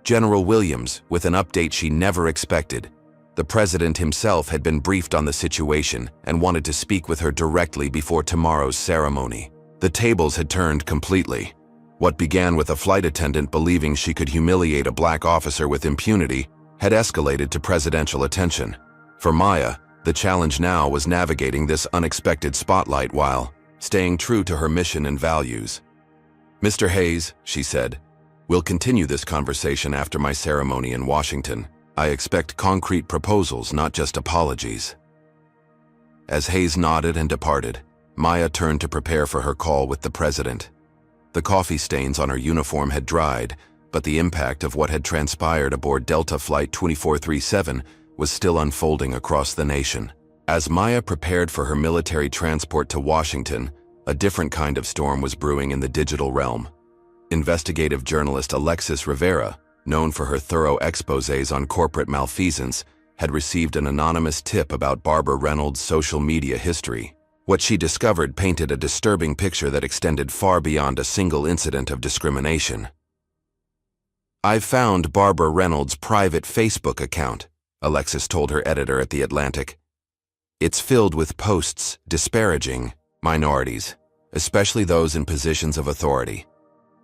General Williams, with an update she never expected. The president himself had been briefed on the situation and wanted to speak with her directly before tomorrow's ceremony. The tables had turned completely. What began with a flight attendant believing she could humiliate a black officer with impunity had escalated to presidential attention. For Maya, the challenge now was navigating this unexpected spotlight while staying true to her mission and values. "Mr. Hayes," she said, "we'll continue this conversation after my ceremony in Washington. I expect concrete proposals, not just apologies." As Hayes nodded and departed, Maya turned to prepare for her call with the president. The coffee stains on her uniform had dried, but the impact of what had transpired aboard Delta Flight 2437 was still unfolding across the nation. As Maya prepared for her military transport to Washington, a different kind of storm was brewing in the digital realm. Investigative journalist Alexis Rivera, known for her thorough exposés on corporate malfeasance, had received an anonymous tip about Barbara Reynolds' social media history. What she discovered painted a disturbing picture that extended far beyond a single incident of discrimination. "I've found Barbara Reynolds' private Facebook account," Alexis told her editor at The Atlantic. "It's filled with posts disparaging Minorities, especially those in positions of authority.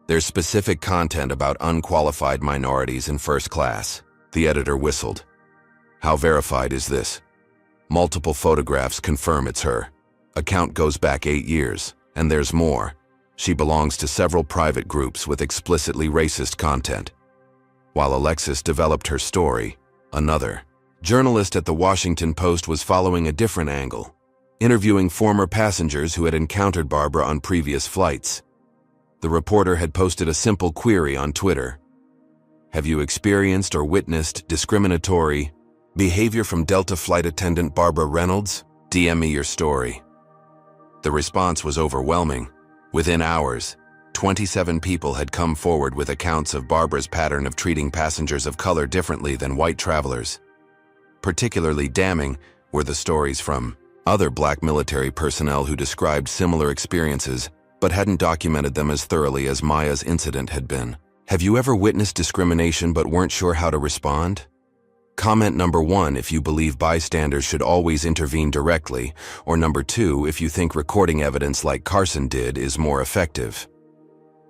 There's specific content about unqualified minorities in first class. The editor whistled. How verified is this? Multiple photographs confirm it's her. Account goes back 8 years, and there's more. She belongs to several private groups with explicitly racist content. While Alexis developed her story, another journalist at the Washington Post was following a different angle, interviewing former passengers who had encountered Barbara on previous flights. The reporter had posted a simple query on Twitter. Have you experienced or witnessed discriminatory behavior from Delta flight attendant Barbara Reynolds? DM me your story. The response was overwhelming. Within hours, 27 people had come forward with accounts of Barbara's pattern of treating passengers of color differently than white travelers. Particularly damning were the stories from other black military personnel who described similar experiences but hadn't documented them as thoroughly as Maya's incident had been. Have you ever witnessed discrimination but weren't sure how to respond? Comment number 1 if you believe bystanders should always intervene directly, or number 2 if you think recording evidence like Carson did is more effective.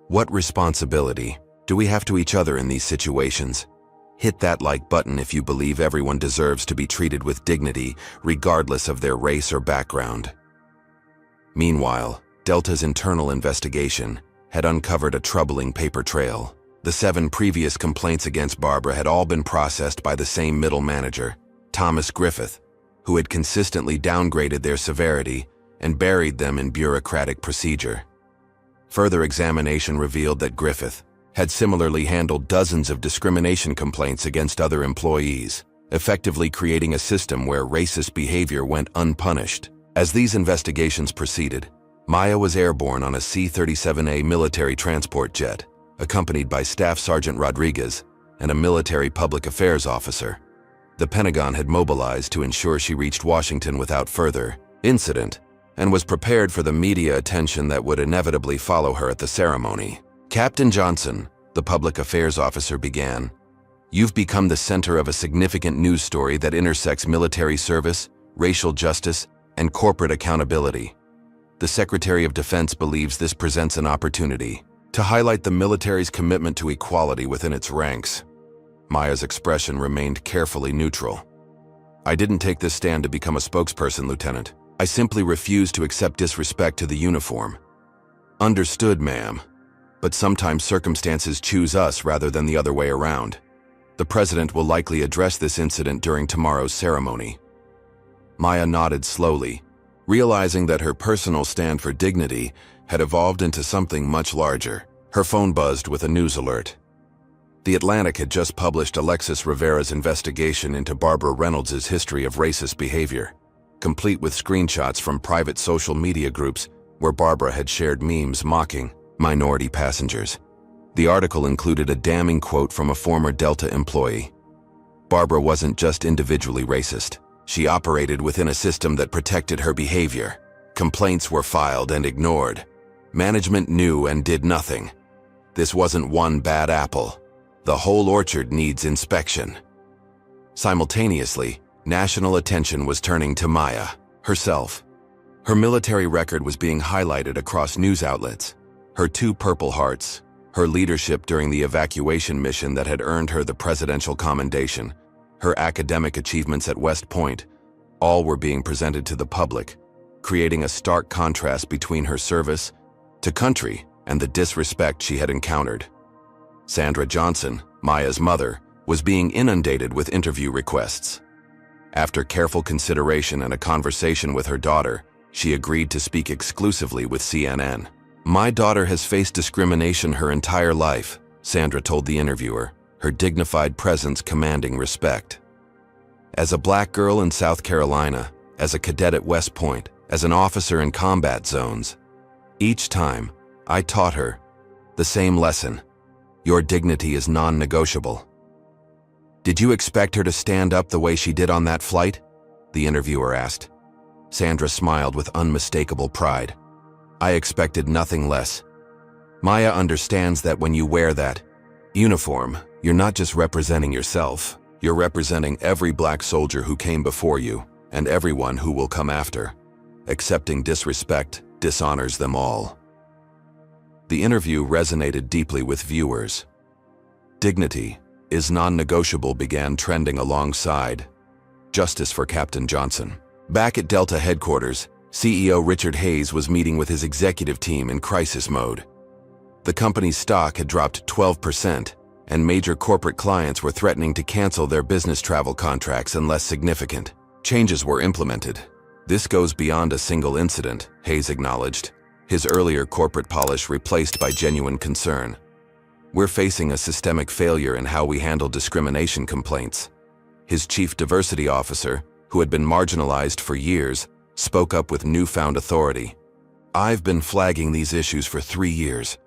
What responsibility do we have to each other in these situations? Hit that like button if you believe everyone deserves to be treated with dignity, regardless of their race or background. Meanwhile, Delta's internal investigation had uncovered a troubling paper trail. The 7 previous complaints against Barbara had all been processed by the same middle manager, Thomas Griffith, who had consistently downgraded their severity and buried them in bureaucratic procedure. Further examination revealed that Griffith had similarly handled dozens of discrimination complaints against other employees, effectively creating a system where racist behavior went unpunished. As these investigations proceeded, Maya was airborne on a C-37A military transport jet, accompanied by Staff Sergeant Rodriguez and a military public affairs officer. The Pentagon had mobilized to ensure she reached Washington without further incident and was prepared for the media attention that would inevitably follow her at the ceremony. Captain Johnson, the public affairs officer, began. You've become the center of a significant news story that intersects military service, racial justice, and corporate accountability. The Secretary of Defense believes this presents an opportunity to highlight the military's commitment to equality within its ranks. Maya's expression remained carefully neutral. I didn't take this stand to become a spokesperson, Lieutenant. I simply refuse to accept disrespect to the uniform. Understood, ma'am. But sometimes circumstances choose us rather than the other way around. The President will likely address this incident during tomorrow's ceremony. Maya nodded slowly, realizing that her personal stand for dignity had evolved into something much larger. Her phone buzzed with a news alert. The Atlantic had just published Alexis Rivera's investigation into Barbara Reynolds' history of racist behavior, complete with screenshots from private social media groups where Barbara had shared memes mocking minority passengers. The article included a damning quote from a former Delta employee. Barbara wasn't just individually racist. She operated within a system that protected her behavior. Complaints were filed and ignored. Management knew and did nothing. This wasn't one bad apple. The whole orchard needs inspection. Simultaneously, national attention was turning to Maya herself. Her military record was being highlighted across news outlets. Her 2 Purple Hearts, her leadership during the evacuation mission that had earned her the Presidential Commendation, her academic achievements at West Point, all were being presented to the public, creating a stark contrast between her service to country and the disrespect she had encountered. Sandra Johnson, Maya's mother, was being inundated with interview requests. After careful consideration and a conversation with her daughter, she agreed to speak exclusively with CNN. My daughter has faced discrimination her entire life, Sandra told the interviewer, her dignified presence commanding respect. As a black girl in South Carolina, as a cadet at West Point, as an officer in combat zones, each time, I taught her the same lesson. Your dignity is non-negotiable. Did you expect her to stand up the way she did on that flight? The interviewer asked. Sandra smiled with unmistakable pride. I expected nothing less. Maya understands that when you wear that uniform, you're not just representing yourself. You're representing every black soldier who came before you and everyone who will come after. Accepting disrespect dishonors them all. The interview resonated deeply with viewers. Dignity is non-negotiable began trending alongside Justice for Captain Johnson. Back at Delta headquarters, CEO Richard Hayes was meeting with his executive team in crisis mode. The company's stock had dropped 12%, and major corporate clients were threatening to cancel their business travel contracts unless significant changes were implemented. This goes beyond a single incident, Hayes acknowledged, his earlier corporate polish replaced by genuine concern. We're facing a systemic failure in how we handle discrimination complaints. His chief diversity officer, who had been marginalized for years, spoke up with newfound authority. I've been flagging these issues for 3 years.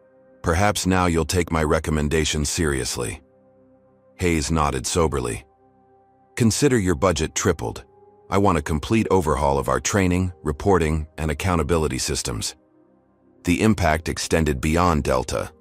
Perhaps now you'll take my recommendations seriously. Hayes nodded soberly. Consider your budget tripled. I want a complete overhaul of our training, reporting, and accountability systems. The impact extended beyond Delta.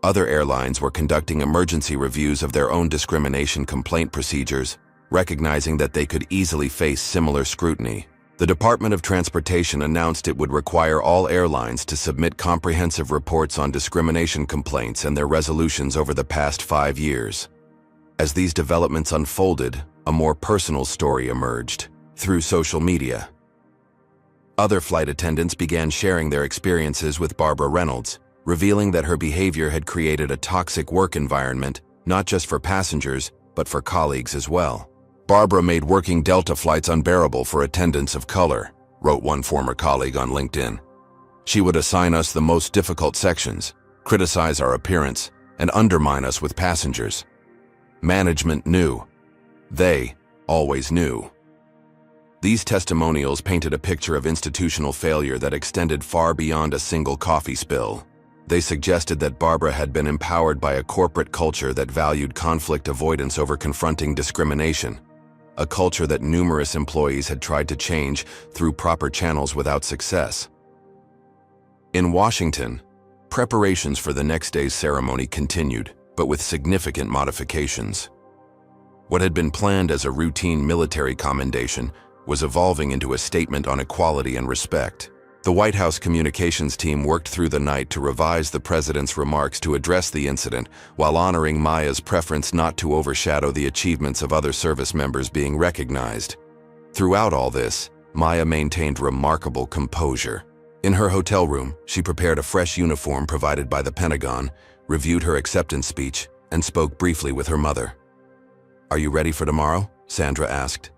Other airlines were conducting emergency reviews of their own discrimination complaint procedures, recognizing that they could easily face similar scrutiny. The Department of Transportation announced it would require all airlines to submit comprehensive reports on discrimination complaints and their resolutions over the past 5 years. As these developments unfolded, a more personal story emerged through social media. Other flight attendants began sharing their experiences with Barbara Reynolds, revealing that her behavior had created a toxic work environment, not just for passengers, but for colleagues as well. Barbara made working Delta flights unbearable for attendants of color, wrote one former colleague on LinkedIn. She would assign us the most difficult sections, criticize our appearance, and undermine us with passengers. Management knew. They always knew. These testimonials painted a picture of institutional failure that extended far beyond a single coffee spill. They suggested that Barbara had been empowered by a corporate culture that valued conflict avoidance over confronting discrimination, a culture that numerous employees had tried to change through proper channels without success. In Washington, preparations for the next day's ceremony continued, but with significant modifications. What had been planned as a routine military commendation was evolving into a statement on equality and respect. The White House communications team worked through the night to revise the president's remarks to address the incident while honoring Maya's preference not to overshadow the achievements of other service members being recognized. Throughout all this, Maya maintained remarkable composure. In her hotel room, she prepared a fresh uniform provided by the Pentagon, reviewed her acceptance speech, and spoke briefly with her mother. "Are you ready for tomorrow?" Sandra asked.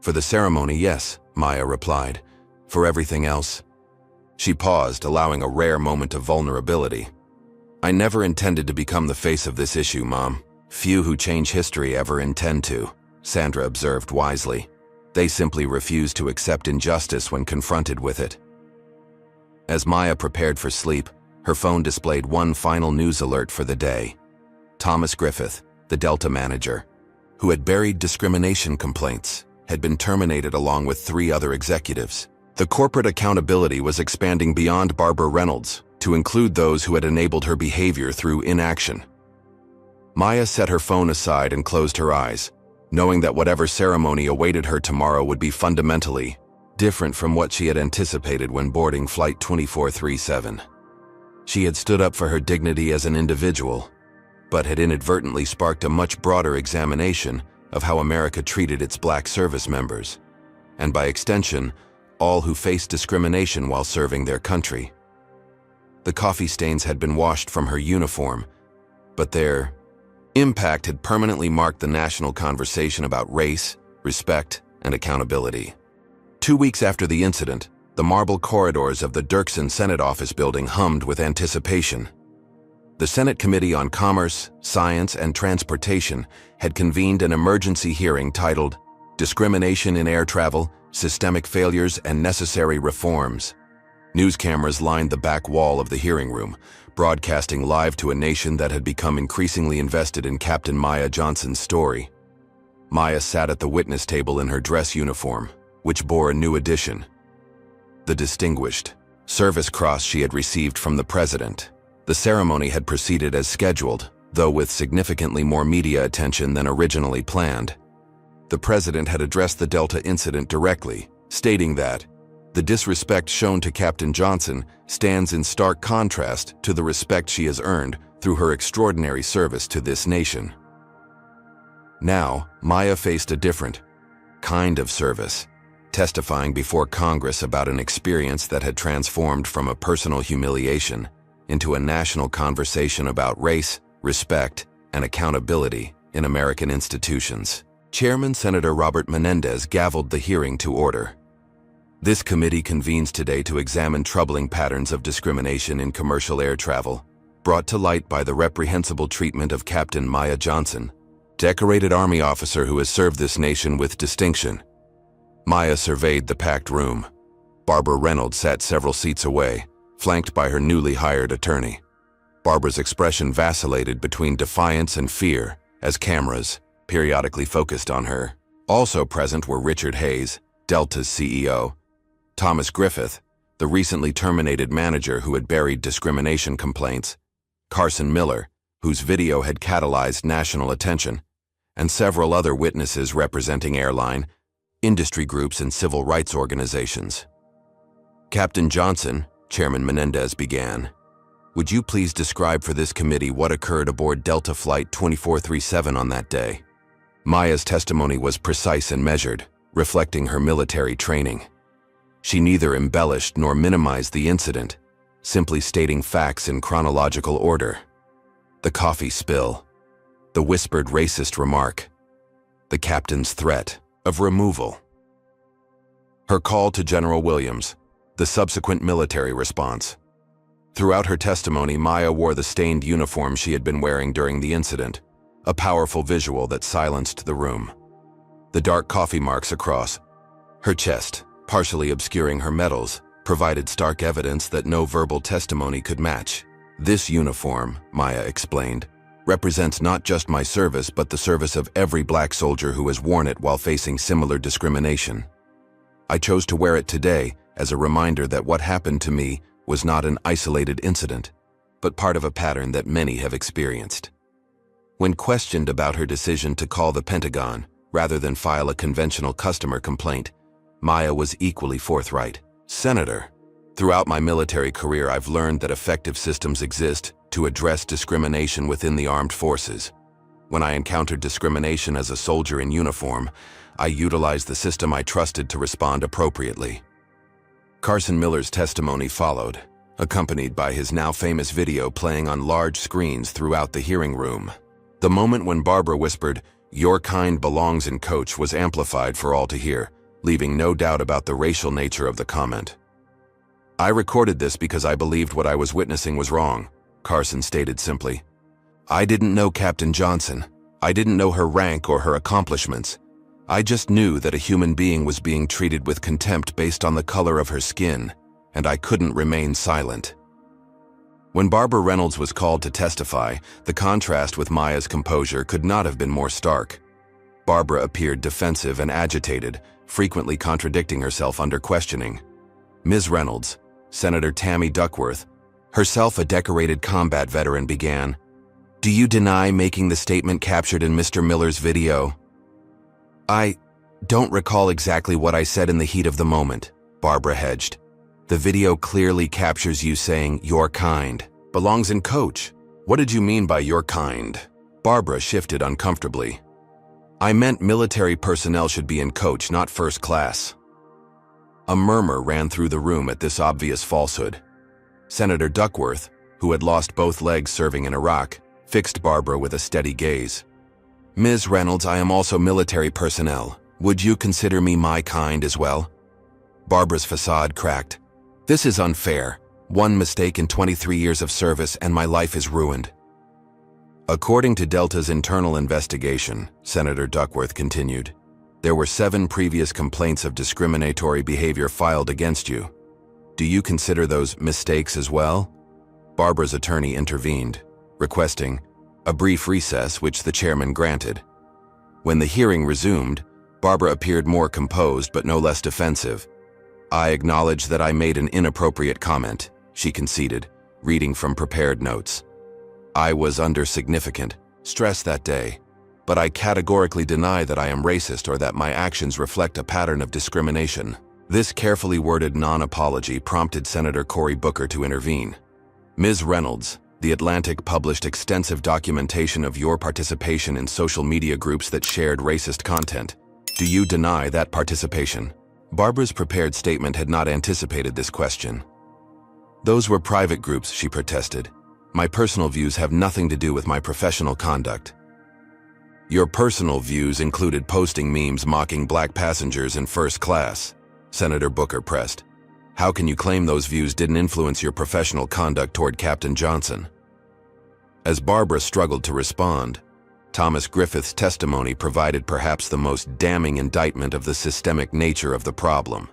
"For the ceremony, yes," Maya replied. "For everything else?" She paused, allowing a rare moment of vulnerability. "I never intended to become the face of this issue, Mom. Few who change history ever intend to," Sandra observed wisely. "They simply refuse to accept injustice when confronted with it." As Maya prepared for sleep, her phone displayed one final news alert for the day. Thomas Griffith, the Delta manager, who had buried discrimination complaints, had been terminated along with 3 other executives. The corporate accountability was expanding beyond Barbara Reynolds to include those who had enabled her behavior through inaction. Maya set her phone aside and closed her eyes, knowing that whatever ceremony awaited her tomorrow would be fundamentally different from what she had anticipated when boarding Flight 2437. She had stood up for her dignity as an individual, but had inadvertently sparked a much broader examination of how America treated its black service members, and by extension, all who faced discrimination while serving their country. The coffee stains had been washed from her uniform, but their impact had permanently marked the national conversation about race, respect, and accountability. 2 weeks after the incident, the marble corridors of the Dirksen Senate office building hummed with anticipation. The Senate Committee on Commerce, Science, and Transportation had convened an emergency hearing titled "Discrimination in Air Travel, Systemic Failures and Necessary Reforms." News cameras lined the back wall of the hearing room, broadcasting live to a nation that had become increasingly invested in Captain Maya Johnson's story. Maya sat at the witness table in her dress uniform, which bore a new addition: the Distinguished Service Cross she had received from the president. The ceremony had proceeded as scheduled, though with significantly more media attention than originally planned. The president had addressed the Delta incident directly, stating that The disrespect shown to Captain Johnson stands in stark contrast to the respect she has earned through her extraordinary service to this nation. Now, Maya faced a different kind of service, testifying before Congress about an experience that had transformed from a personal humiliation into a national conversation about race, respect, and accountability in American institutions. Chairman Senator Robert Menendez gavelled the hearing to order. This committee convenes today to examine troubling patterns of discrimination in commercial air travel, brought to light by the reprehensible treatment of Captain Maya Johnson, decorated Army officer who has served this nation with distinction. Maya surveyed the packed room. Barbara Reynolds sat several seats away, flanked by her newly hired attorney. Barbara's expression vacillated between defiance and fear as cameras periodically focused on her. Also present were Richard Hayes, Delta's CEO, Thomas Griffith, the recently terminated manager who had buried discrimination complaints, Carson Miller, whose video had catalyzed national attention, and several other witnesses representing airline, industry groups, and civil rights organizations. Captain Johnson, Chairman Menendez began, would you please describe for this committee what occurred aboard Delta Flight 2437 on that day? Maya's testimony was precise and measured, reflecting her military training. She neither embellished nor minimized the incident, simply stating facts in chronological order. The coffee spill, the whispered racist remark, the captain's threat of removal. Her call to General Williams, the subsequent military response. Throughout her testimony, Maya wore the stained uniform she had been wearing during the incident, a powerful visual that silenced the room. The dark coffee marks across her chest, partially obscuring her medals, provided stark evidence that no verbal testimony could match. This uniform, Maya explained, represents not just my service but the service of every black soldier who has worn it while facing similar discrimination. I chose to wear it today as a reminder that what happened to me was not an isolated incident, but part of a pattern that many have experienced. When questioned about her decision to call the Pentagon rather than file a conventional customer complaint, Maya was equally forthright. Senator, throughout my military career I've learned that effective systems exist to address discrimination within the armed forces. When I encountered discrimination as a soldier in uniform, I utilized the system I trusted to respond appropriately. Carson Miller's testimony followed, accompanied by his now famous video playing on large screens throughout the hearing room. The moment when Barbara whispered, "Your kind belongs in coach," was amplified for all to hear, leaving no doubt about the racial nature of the comment. I recorded this because I believed what I was witnessing was wrong, Carson stated simply. I didn't know Captain Johnson. I didn't know her rank or her accomplishments. I just knew that a human being was being treated with contempt based on the color of her skin, and I couldn't remain silent. When Barbara Reynolds was called to testify, the contrast with Maya's composure could not have been more stark. Barbara appeared defensive and agitated, frequently contradicting herself under questioning. Ms. Reynolds, Senator Tammy Duckworth, herself a decorated combat veteran, began, "Do you deny making the statement captured in Mr. Miller's video?" I don't recall exactly what I said in the heat of the moment, Barbara hedged. The video clearly captures you saying, "Your kind belongs in coach." What did you mean by your kind? Barbara shifted uncomfortably. I meant military personnel should be in coach, not first class. A murmur ran through the room at this obvious falsehood. Senator Duckworth, who had lost both legs serving in Iraq, fixed Barbara with a steady gaze. Ms. Reynolds, I am also military personnel. Would you consider me my kind as well? Barbara's facade cracked. This is unfair. One mistake in 23 years of service and my life is ruined. According to Delta's internal investigation, Senator Duckworth continued, there were 7 previous complaints of discriminatory behavior filed against you. Do you consider those mistakes as well? Barbara's attorney intervened, requesting a brief recess, which the chairman granted. When the hearing resumed, Barbara appeared more composed but no less defensive. I acknowledge that I made an inappropriate comment, she conceded, reading from prepared notes. I was under significant stress that day, but I categorically deny that I am racist or that my actions reflect a pattern of discrimination. This carefully worded non-apology prompted Senator Cory Booker to intervene. Ms. Reynolds, The Atlantic published extensive documentation of your participation in social media groups that shared racist content. Do you deny that participation? Barbara's prepared statement had not anticipated this question. Those were private groups, she protested. My personal views have nothing to do with my professional conduct. Your personal views included posting memes mocking black passengers in first class, Senator Booker pressed. How can you claim those views didn't influence your professional conduct toward Captain Johnson? As Barbara struggled to respond, Thomas Griffith's testimony provided perhaps the most damning indictment of the systemic nature of the problem.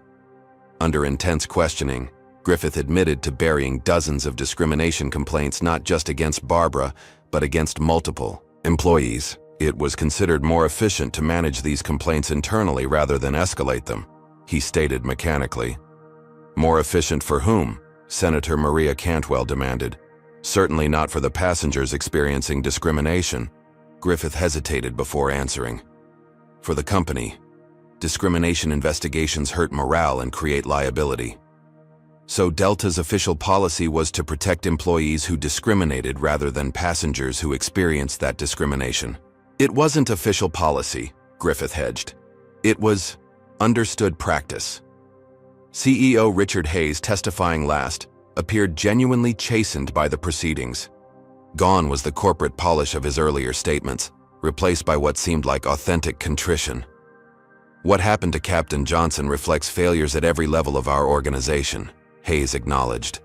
Under intense questioning, Griffith admitted to burying dozens of discrimination complaints not just against Barbara, but against multiple employees. It was considered more efficient to manage these complaints internally rather than escalate them, he stated mechanically. More efficient for whom? Senator Maria Cantwell demanded. Certainly not for the passengers experiencing discrimination. Griffith hesitated before answering. For the company, discrimination investigations hurt morale and create liability. So Delta's official policy was to protect employees who discriminated rather than passengers who experienced that discrimination. It wasn't official policy, Griffith hedged. It was understood practice. CEO Richard Hayes, testifying last, appeared genuinely chastened by the proceedings. Gone was the corporate polish of his earlier statements, replaced by what seemed like authentic contrition. What happened to Captain Johnson reflects failures at every level of our organization, Hayes acknowledged.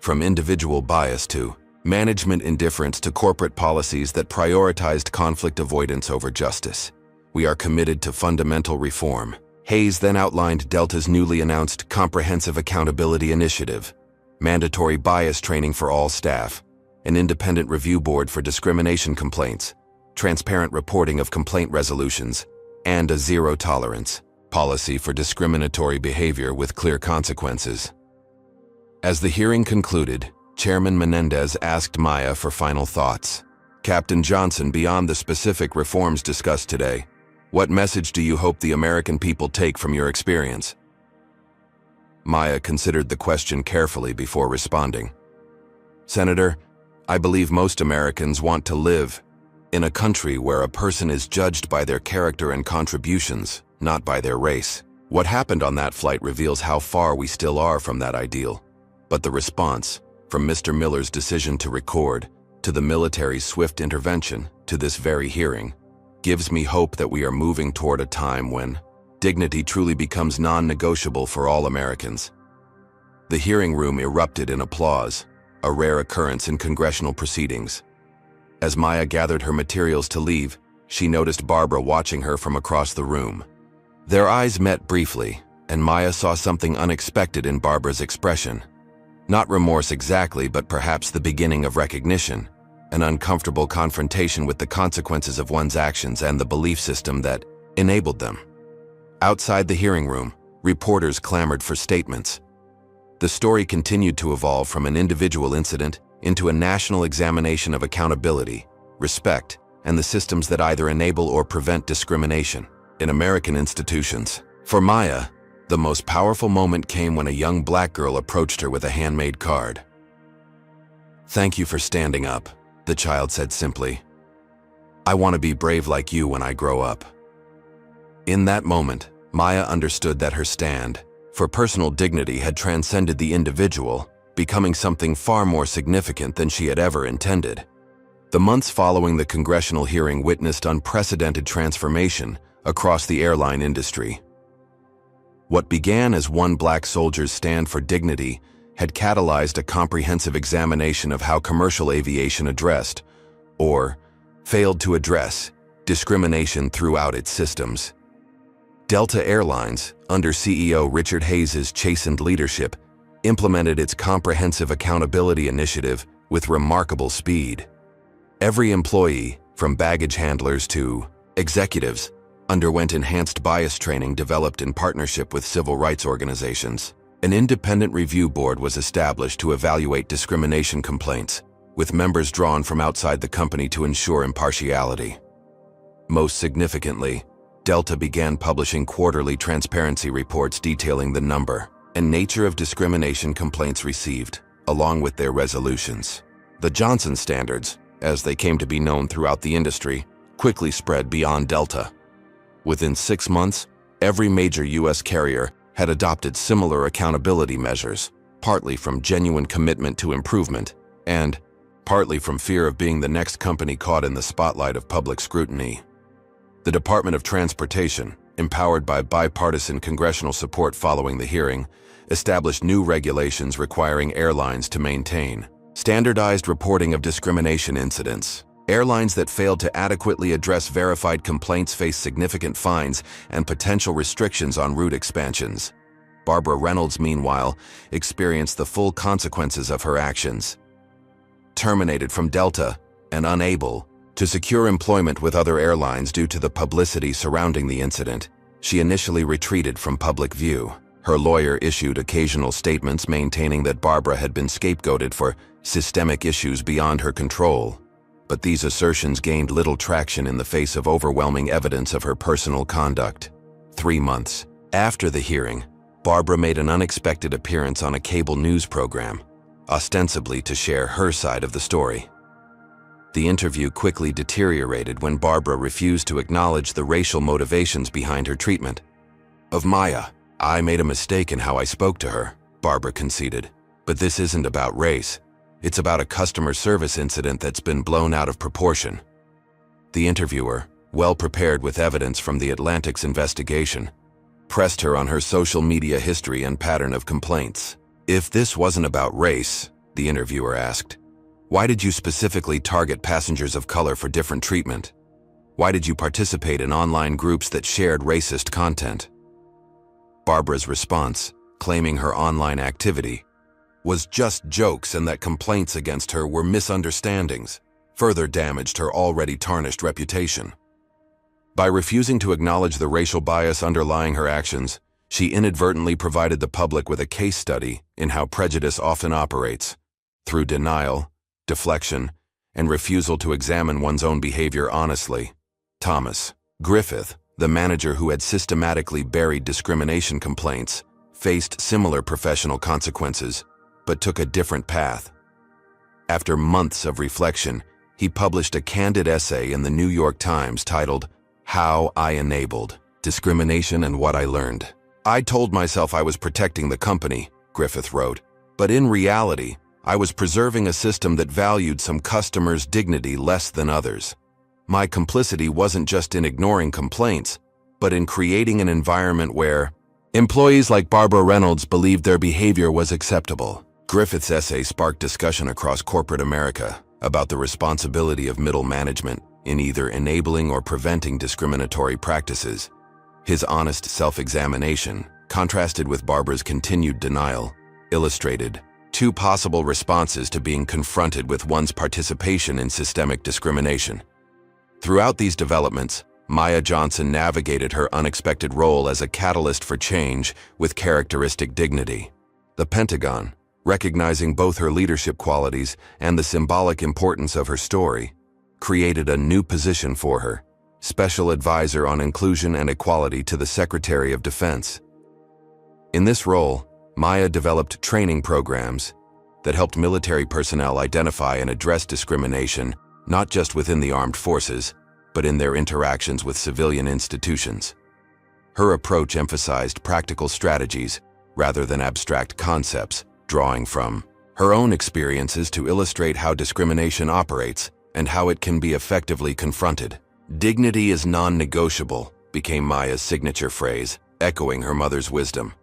From individual bias to management indifference to corporate policies that prioritized conflict avoidance over justice. We are committed to fundamental reform. Hayes then outlined Delta's newly announced Comprehensive Accountability Initiative, mandatory bias training for all staff, an independent review board for discrimination complaints, transparent reporting of complaint resolutions, and a zero-tolerance policy for discriminatory behavior with clear consequences. As the hearing concluded, Chairman Menendez asked Maya for final thoughts. Captain Johnson, beyond the specific reforms discussed today, what message do you hope the American people take from your experience? Maya considered the question carefully before responding. Senator, I believe most Americans want to live in a country where a person is judged by their character and contributions, not by their race. What happened on that flight reveals how far we still are from that ideal. But the response, from Mr. Miller's decision to record, to the military's swift intervention, to this very hearing, gives me hope that we are moving toward a time when dignity truly becomes non-negotiable for all Americans. The hearing room erupted in applause, a rare occurrence in congressional proceedings. As Maya gathered her materials to leave, she noticed Barbara watching her from across the room. Their eyes met briefly, and Maya saw something unexpected in Barbara's expression. Not remorse exactly, but perhaps the beginning of recognition, an uncomfortable confrontation with the consequences of one's actions and the belief system that enabled them. Outside the hearing room, reporters clamored for statements. The story continued to evolve from an individual incident into a national examination of accountability, respect, and the systems that either enable or prevent discrimination in American institutions. For Maya, the most powerful moment came when a young black girl approached her with a handmade card. "Thank you for standing up," the child said simply. "I want to be brave like you when I grow up." In that moment, Maya understood that her stand for personal dignity had transcended the individual, becoming something far more significant than she had ever intended. The months following the congressional hearing witnessed unprecedented transformation across the airline industry. What began as one black soldier's stand for dignity had catalyzed a comprehensive examination of how commercial aviation addressed, or failed to address, discrimination throughout its systems. Delta Airlines, under CEO Richard Hayes' chastened leadership, implemented its Comprehensive Accountability Initiative with remarkable speed. Every employee, from baggage handlers to executives, underwent enhanced bias training developed in partnership with civil rights organizations. An independent review board was established to evaluate discrimination complaints, with members drawn from outside the company to ensure impartiality. Most significantly, Delta began publishing quarterly transparency reports detailing the number and nature of discrimination complaints received, along with their resolutions. The Johnson standards, as they came to be known throughout the industry, quickly spread beyond Delta. Within 6 months, every major U.S. carrier had adopted similar accountability measures, partly from genuine commitment to improvement and partly from fear of being the next company caught in the spotlight of public scrutiny. The Department of Transportation, empowered by bipartisan congressional support following the hearing, established new regulations requiring airlines to maintain standardized reporting of discrimination incidents. Airlines that failed to adequately address verified complaints face significant fines and potential restrictions on route expansions. Barbara Reynolds, meanwhile, experienced the full consequences of her actions. Terminated from Delta and unable to secure employment with other airlines due to the publicity surrounding the incident, she initially retreated from public view. Her lawyer issued occasional statements maintaining that Barbara had been scapegoated for systemic issues beyond her control. But these assertions gained little traction in the face of overwhelming evidence of her personal conduct. 3 months after the hearing, Barbara made an unexpected appearance on a cable news program, ostensibly to share her side of the story. The interview quickly deteriorated when Barbara refused to acknowledge the racial motivations behind her treatment of Maya. "I made a mistake in how I spoke to her," Barbara conceded. "But this isn't about race. It's about a customer service incident that's been blown out of proportion." The interviewer, well prepared with evidence from the Atlantic's investigation, pressed her on her social media history and pattern of complaints. "If this wasn't about race," the interviewer asked, "why did you specifically target passengers of color for different treatment? Why did you participate in online groups that shared racist content?" Barbara's response, claiming her online activity was just jokes and that complaints against her were misunderstandings, further damaged her already tarnished reputation. By refusing to acknowledge the racial bias underlying her actions, she inadvertently provided the public with a case study in how prejudice often operates, through denial, deflection, and refusal to examine one's own behavior honestly. Thomas Griffith, the manager who had systematically buried discrimination complaints, faced similar professional consequences, but took a different path. After months of reflection, he published a candid essay in the New York Times titled, "How I Enabled Discrimination and What I Learned." "I told myself I was protecting the company," Griffith wrote, "but in reality, I was preserving a system that valued some customers' dignity less than others. My complicity wasn't just in ignoring complaints, but in creating an environment where employees like Barbara Reynolds believed their behavior was acceptable." Griffith's essay sparked discussion across corporate America about the responsibility of middle management in either enabling or preventing discriminatory practices. His honest self-examination, contrasted with Barbara's continued denial, illustrated 2 possible responses to being confronted with one's participation in systemic discrimination. Throughout these developments, Maya Johnson navigated her unexpected role as a catalyst for change with characteristic dignity. The Pentagon, recognizing both her leadership qualities and the symbolic importance of her story, created a new position for her, Special Advisor on Inclusion and Equality to the Secretary of Defense. In this role, Maya developed training programs that helped military personnel identify and address discrimination not just within the armed forces, but in their interactions with civilian institutions. Her approach emphasized practical strategies rather than abstract concepts, drawing from her own experiences to illustrate how discrimination operates and how it can be effectively confronted. "Dignity is non-negotiable," became Maya's signature phrase, echoing her mother's wisdom.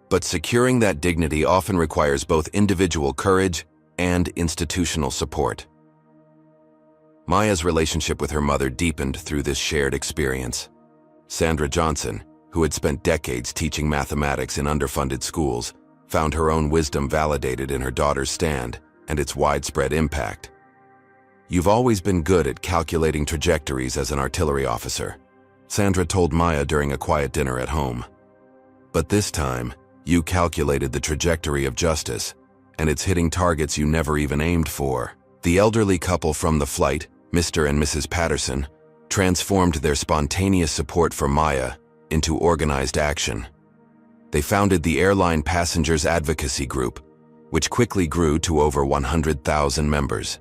But securing that dignity often requires both individual courage and institutional support. Maya's relationship with her mother deepened through this shared experience. Sandra Johnson, who had spent decades teaching mathematics in underfunded schools, found her own wisdom validated in her daughter's stand and its widespread impact. "You've always been good at calculating trajectories as an artillery officer," Sandra told Maya during a quiet dinner at home. "But this time, you calculated the trajectory of justice, and it's hitting targets you never even aimed for." The elderly couple from the flight, Mr. and Mrs. Patterson, transformed their spontaneous support for Maya into organized action. They founded the Airline Passengers Advocacy Group, which quickly grew to over 100,000 members.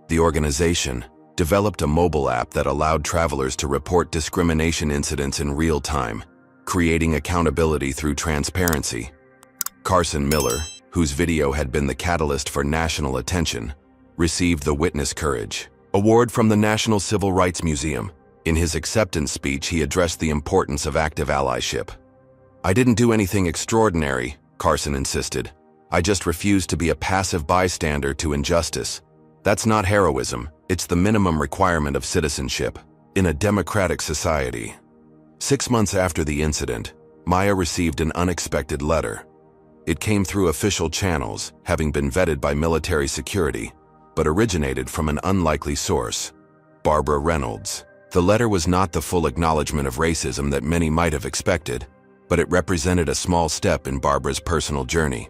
The organization developed a mobile app that allowed travelers to report discrimination incidents in real time, creating accountability through transparency. Carson Miller, whose video had been the catalyst for national attention, received the Witness Courage Award from the National Civil Rights Museum. In his acceptance speech, he addressed the importance of active allyship. "I didn't do anything extraordinary," Carson insisted. "I just refused to be a passive bystander to injustice. That's not heroism, it's the minimum requirement of citizenship in a democratic society." 6 months after the incident, Maya received an unexpected letter. It came through official channels, having been vetted by military security, but originated from an unlikely source: Barbara Reynolds. The letter was not the full acknowledgement of racism that many might have expected, but it represented a small step in Barbara's personal journey.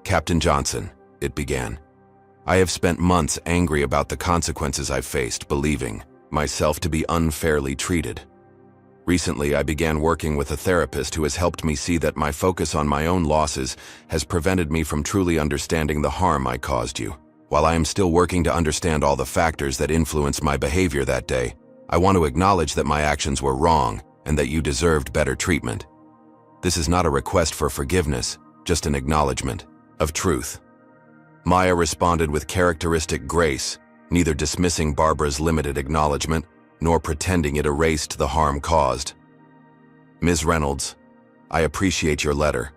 "Captain Johnson," it began, "I have spent months angry about the consequences I've faced, believing myself to be unfairly treated. Recently, I began working with a therapist who has helped me see that my focus on my own losses has prevented me from truly understanding the harm I caused you. While I am still working to understand all the factors that influenced my behavior that day, I want to acknowledge that my actions were wrong and that you deserved better treatment. This is not a request for forgiveness, just an acknowledgement of truth." Maya responded with characteristic grace, neither dismissing Barbara's limited acknowledgement nor pretending it erased the harm caused. "Ms. Reynolds, I appreciate your letter.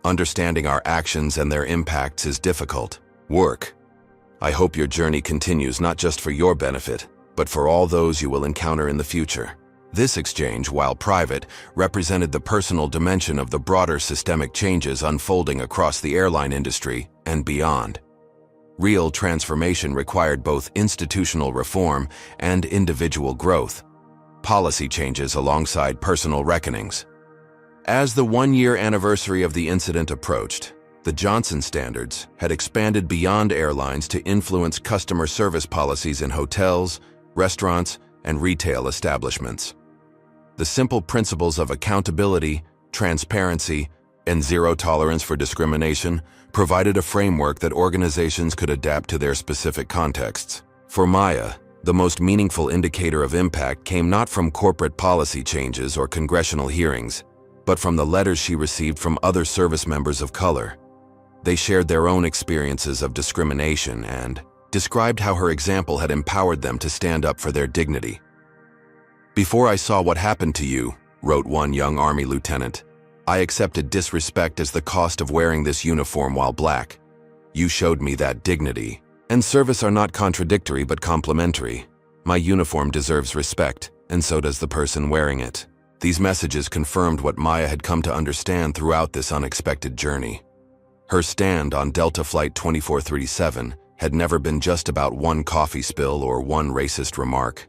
Understanding our actions and their impacts is difficult work. I hope your journey continues not just for your benefit, but for all those you will encounter in the future." This exchange, while private, represented the personal dimension of the broader systemic changes unfolding across the airline industry and beyond. Real transformation required both institutional reform and individual growth, policy changes alongside personal reckonings. As the one-year anniversary of the incident approached, the Johnson Standards had expanded beyond airlines to influence customer service policies in hotels, restaurants, and retail establishments. The simple principles of accountability, transparency, and zero tolerance for discrimination provided a framework that organizations could adapt to their specific contexts. For Maya, the most meaningful indicator of impact came not from corporate policy changes or congressional hearings, but from the letters she received from other service members of color. They shared their own experiences of discrimination and described how her example had empowered them to stand up for their dignity. "Before I saw what happened to you," wrote one young Army lieutenant, "I accepted disrespect as the cost of wearing this uniform while black. You showed me that dignity and service are not contradictory but complementary. My uniform deserves respect, and so does the person wearing it." These messages confirmed what Maya had come to understand throughout this unexpected journey. Her stand on Delta Flight 2437 had never been just about one coffee spill or one racist remark.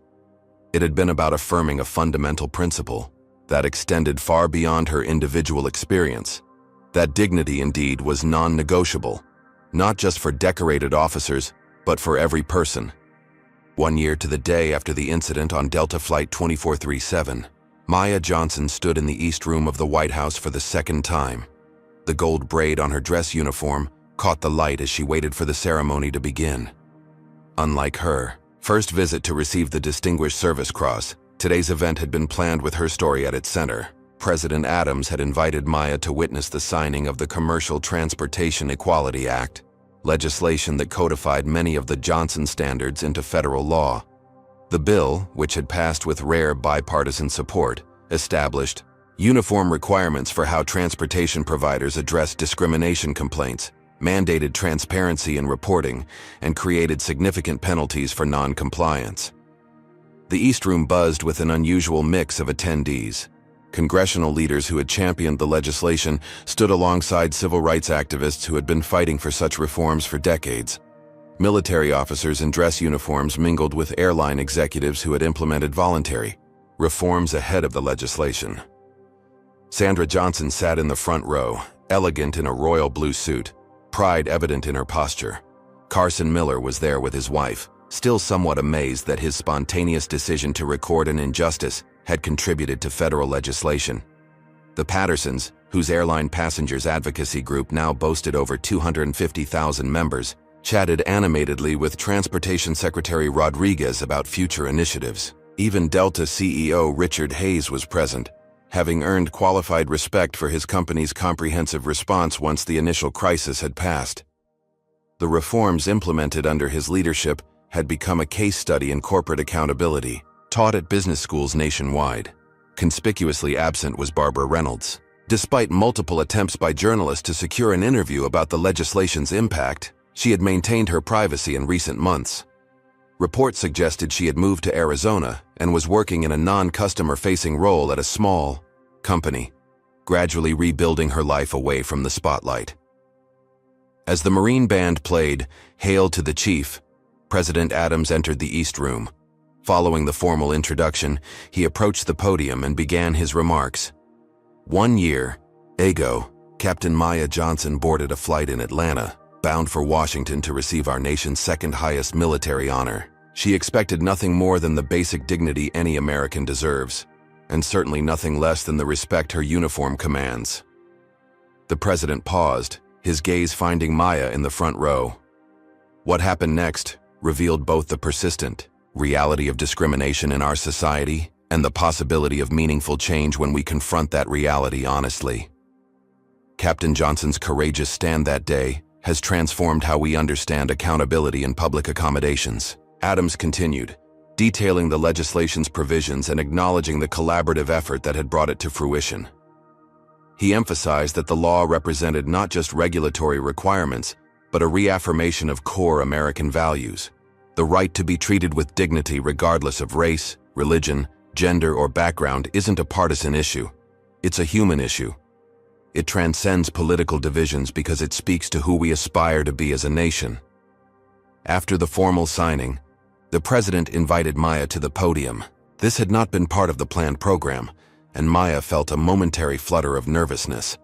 It had been about affirming a fundamental principle that extended far beyond her individual experience. That dignity, indeed, was non-negotiable, not just for decorated officers, but for every person. 1 year to the day after the incident on Delta Flight 2437, Maya Johnson stood in the East Room of the White House for the second time. The gold braid on her dress uniform caught the light as she waited for the ceremony to begin. Unlike her first visit to receive the Distinguished Service Cross, today's event had been planned with her story at its center. President Adams had invited Maya to witness the signing of the Commercial Transportation Equality Act, legislation that codified many of the Johnson Standards into federal law. The bill, which had passed with rare bipartisan support, established uniform requirements for how transportation providers address discrimination complaints, mandated transparency in reporting, and created significant penalties for non-compliance. The East Room buzzed with an unusual mix of attendees. Congressional leaders who had championed the legislation stood alongside civil rights activists who had been fighting for such reforms for decades. Military officers in dress uniforms mingled with airline executives who had implemented voluntary reforms ahead of the legislation. Sandra Johnson sat in the front row, elegant in a royal blue suit, pride evident in her posture. Carson Miller was there with his wife, still somewhat amazed that his spontaneous decision to record an injustice had contributed to federal legislation. The Pattersons, whose airline passengers advocacy group now boasted over 250,000 members, chatted animatedly with Transportation Secretary Rodriguez about future initiatives. Even Delta CEO Richard Hayes was present, having earned qualified respect for his company's comprehensive response once the initial crisis had passed. The reforms implemented under his leadership had become a case study in corporate accountability, taught at business schools nationwide. Conspicuously absent was Barbara Reynolds. Despite multiple attempts by journalists to secure an interview about the legislation's impact, she had maintained her privacy in recent months. Reports suggested she had moved to Arizona and was working in a non-customer-facing role at a small company, gradually rebuilding her life away from the spotlight. As the Marine Band played "Hail to the Chief," President Adams entered the East Room. Following the formal introduction, he approached the podium and began his remarks. 1 year ago, Captain Maya Johnson boarded a flight in Atlanta, bound for Washington to receive our nation's second highest military honor. She expected nothing more than the basic dignity any American deserves, and certainly nothing less than the respect her uniform commands. The president paused, his gaze finding Maya in the front row. What happened next revealed both the persistent reality of discrimination in our society and the possibility of meaningful change when we confront that reality honestly. Captain Johnson's courageous stand that day has transformed how we understand accountability in public accommodations. Adams continued, detailing the legislation's provisions and acknowledging the collaborative effort that had brought it to fruition. He emphasized that the law represented not just regulatory requirements, but a reaffirmation of core American values. The right to be treated with dignity regardless of race, religion, gender, or background isn't a partisan issue. It's a human issue. It transcends political divisions because it speaks to who we aspire to be as a nation. After the formal signing, the president invited Maya to the podium. This had not been part of the planned program, and Maya felt a momentary flutter of nervousness,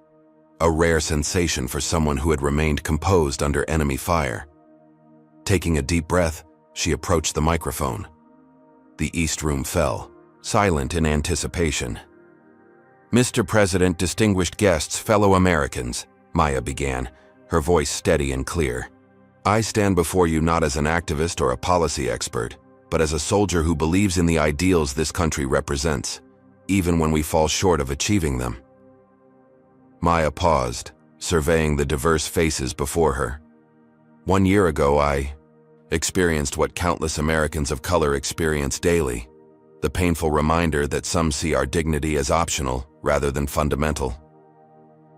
a rare sensation for someone who had remained composed under enemy fire. Taking a deep breath, she approached the microphone. The East Room fell, silent in anticipation. "Mr. President, distinguished guests, fellow Americans," Maya began, her voice steady and clear. "I stand before you not as an activist or a policy expert, but as a soldier who believes in the ideals this country represents, even when we fall short of achieving them." Maya paused, surveying the diverse faces before her. 1 year ago, I experienced what countless Americans of color experience daily, the painful reminder that some see our dignity as optional rather than fundamental.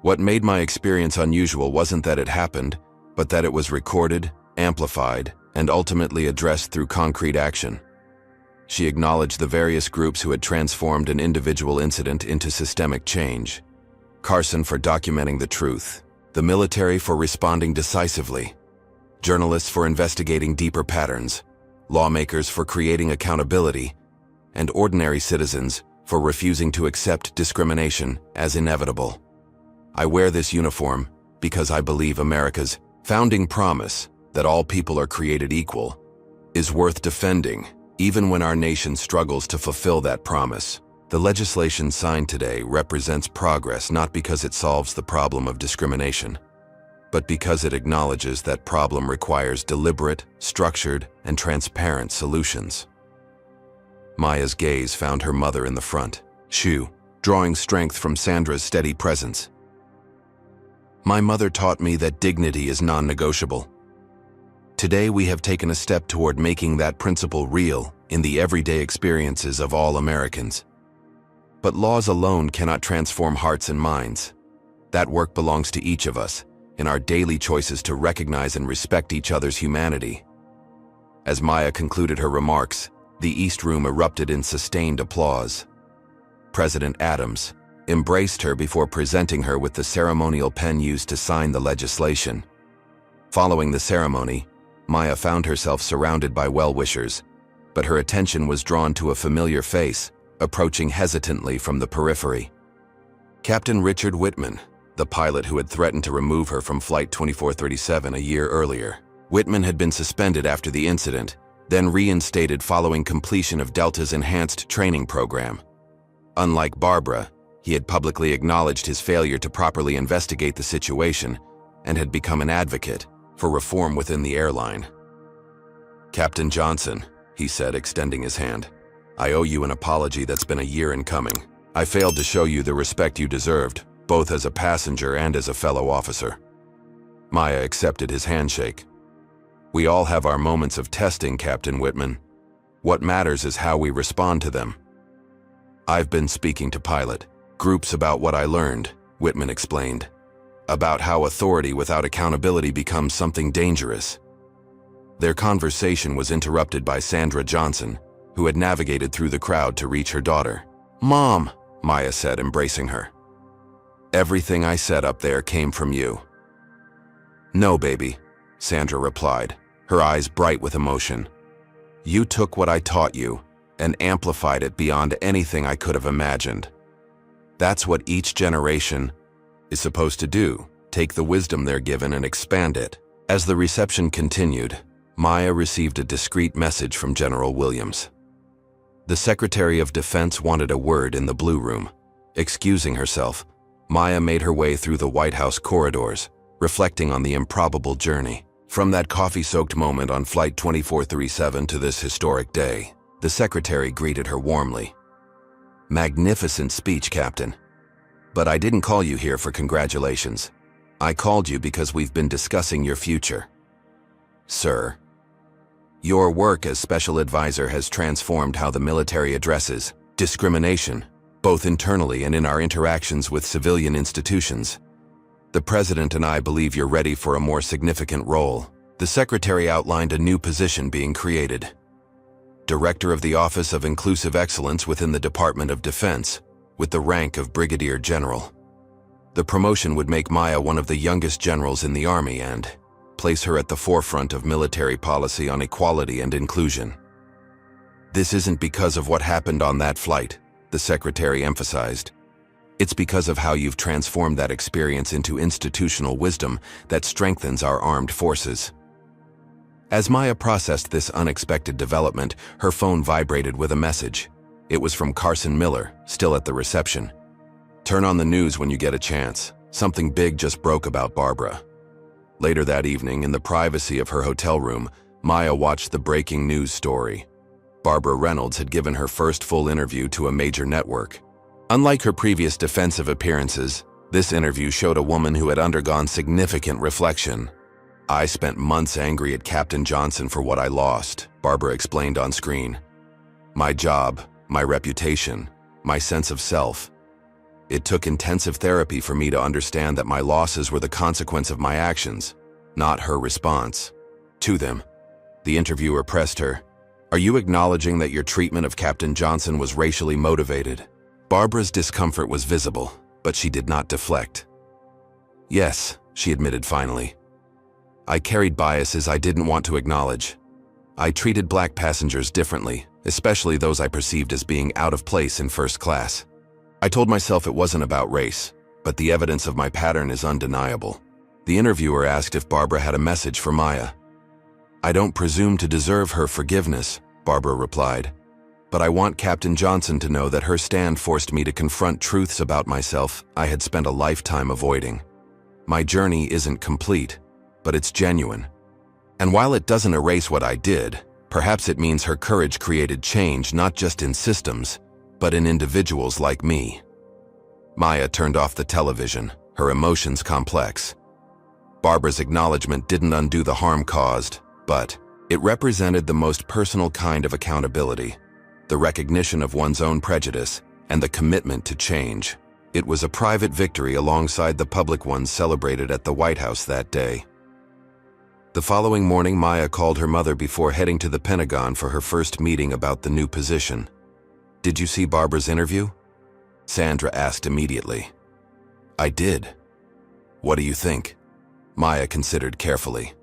What made my experience unusual wasn't that it happened, but that it was recorded, amplified, and ultimately addressed through concrete action. She acknowledged the various groups who had transformed an individual incident into systemic change. Carson for documenting the truth, the military for responding decisively, journalists for investigating deeper patterns, lawmakers for creating accountability, and ordinary citizens for refusing to accept discrimination as inevitable. I wear this uniform because I believe America's founding promise that all people are created equal is worth defending, even when our nation struggles to fulfill that promise. The legislation signed today represents progress not because it solves the problem of discrimination, but because it acknowledges that problem requires deliberate, structured, and transparent solutions. Maya's gaze found her mother in the front, drawing strength from Sandra's steady presence. "My mother taught me that dignity is non-negotiable. Today we have taken a step toward making that principle real in the everyday experiences of all Americans. But laws alone cannot transform hearts and minds. That work belongs to each of us, in our daily choices to recognize and respect each other's humanity." As Maya concluded her remarks, the East Room erupted in sustained applause. President Adams embraced her before presenting her with the ceremonial pen used to sign the legislation. Following the ceremony, Maya found herself surrounded by well-wishers, but her attention was drawn to a familiar face, approaching hesitantly from the periphery. Captain Richard Whitman, the pilot who had threatened to remove her from Flight 2437 a year earlier. Whitman had been suspended after the incident, then reinstated following completion of Delta's enhanced training program. Unlike Barbara, he had publicly acknowledged his failure to properly investigate the situation and had become an advocate for reform within the airline. "Captain Johnson," he said, extending his hand, "I owe you an apology that's been a year in coming. I failed to show you the respect you deserved, both as a passenger and as a fellow officer." Maya accepted his handshake. "We all have our moments of testing, Captain Whitman. What matters is how we respond to them." "I've been speaking to pilot groups about what I learned," Whitman explained, "about how authority without accountability becomes something dangerous." Their conversation was interrupted by Sandra Johnson, who had navigated through the crowd to reach her daughter. "Mom," Maya said, embracing her. "Everything I said up there came from you." "No, baby," Sandra replied, her eyes bright with emotion. "You took what I taught you and amplified it beyond anything I could have imagined. That's what each generation is supposed to do, take the wisdom they're given and expand it." As the reception continued, Maya received a discreet message from General Williams. The Secretary of Defense wanted a word in the Blue Room. Excusing herself, Maya made her way through the White House corridors, reflecting on the improbable journey. From that coffee-soaked moment on Flight 2437 to this historic day, the Secretary greeted her warmly. "Magnificent speech, Captain. But I didn't call you here for congratulations. I called you because we've been discussing your future. Sir, your work as special advisor has transformed how the military addresses discrimination, both internally and in our interactions with civilian institutions. The President and I believe you're ready for a more significant role." The Secretary outlined a new position being created: Director of the Office of Inclusive Excellence within the Department of Defense, with the rank of Brigadier General. The promotion would make Maya one of the youngest generals in the Army and place her at the forefront of military policy on equality and inclusion. "This isn't because of what happened on that flight," the Secretary emphasized. "It's because of how you've transformed that experience into institutional wisdom that strengthens our armed forces." As Maya processed this unexpected development, her phone vibrated with a message. It was from Carson Miller, still at the reception. "Turn on the news when you get a chance. Something big just broke about Barbara." Later that evening, in the privacy of her hotel room, Maya watched the breaking news story. Barbara Reynolds had given her first full interview to a major network. Unlike her previous defensive appearances, this interview showed a woman who had undergone significant reflection. "I spent months angry at Captain Johnson for what I lost," Barbara explained on screen. "My job, my reputation, my sense of self. It took intensive therapy for me to understand that my losses were the consequence of my actions, not her response to them." The interviewer pressed her. "Are you acknowledging that your treatment of Captain Johnson was racially motivated?" Barbara's discomfort was visible, but she did not deflect. "Yes," she admitted finally. "I carried biases I didn't want to acknowledge. I treated black passengers differently, especially those I perceived as being out of place in first class. I told myself it wasn't about race, but the evidence of my pattern is undeniable." The interviewer asked if Barbara had a message for Maya. "I don't presume to deserve her forgiveness," Barbara replied, "but I want Captain Johnson to know that her stand forced me to confront truths about myself I had spent a lifetime avoiding. My journey isn't complete, but it's genuine. And while it doesn't erase what I did, perhaps it means her courage created change not just in systems, but in individuals like me." Maya turned off the television, her emotions complex. Barbara's acknowledgement didn't undo the harm caused, but it represented the most personal kind of accountability: the recognition of one's own prejudice and the commitment to change. It was a private victory alongside the public ones celebrated at the White House that day. The following morning, Maya called her mother before heading to the Pentagon for her first meeting about the new position. "Did you see Barbara's interview?" Sandra asked immediately. "I did." "What do you think?" Maya considered carefully.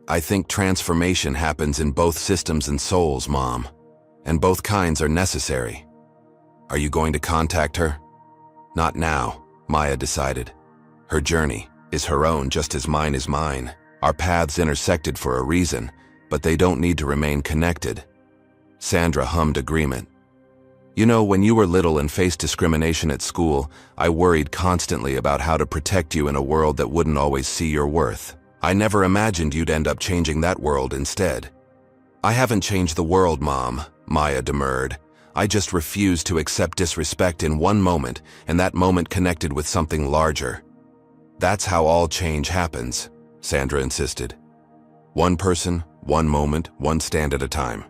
"I think transformation happens in both systems and souls, Mom, and both kinds are necessary." "Are you going to contact her?" "Not now," Maya decided. "Her journey is her own just as mine is mine. Our paths intersected for a reason, but they don't need to remain connected. Sandra hummed agreement. You know, when you were little and faced discrimination at school, I worried constantly about how to protect you in a world that wouldn't always see your worth. I never imagined you'd end up changing that world instead. I haven't changed the world, Mom, Maya demurred. I just refused to accept disrespect in one moment, and that moment connected with something larger. That's how all change happens, Sandra insisted. One person, one moment, one stand at a time.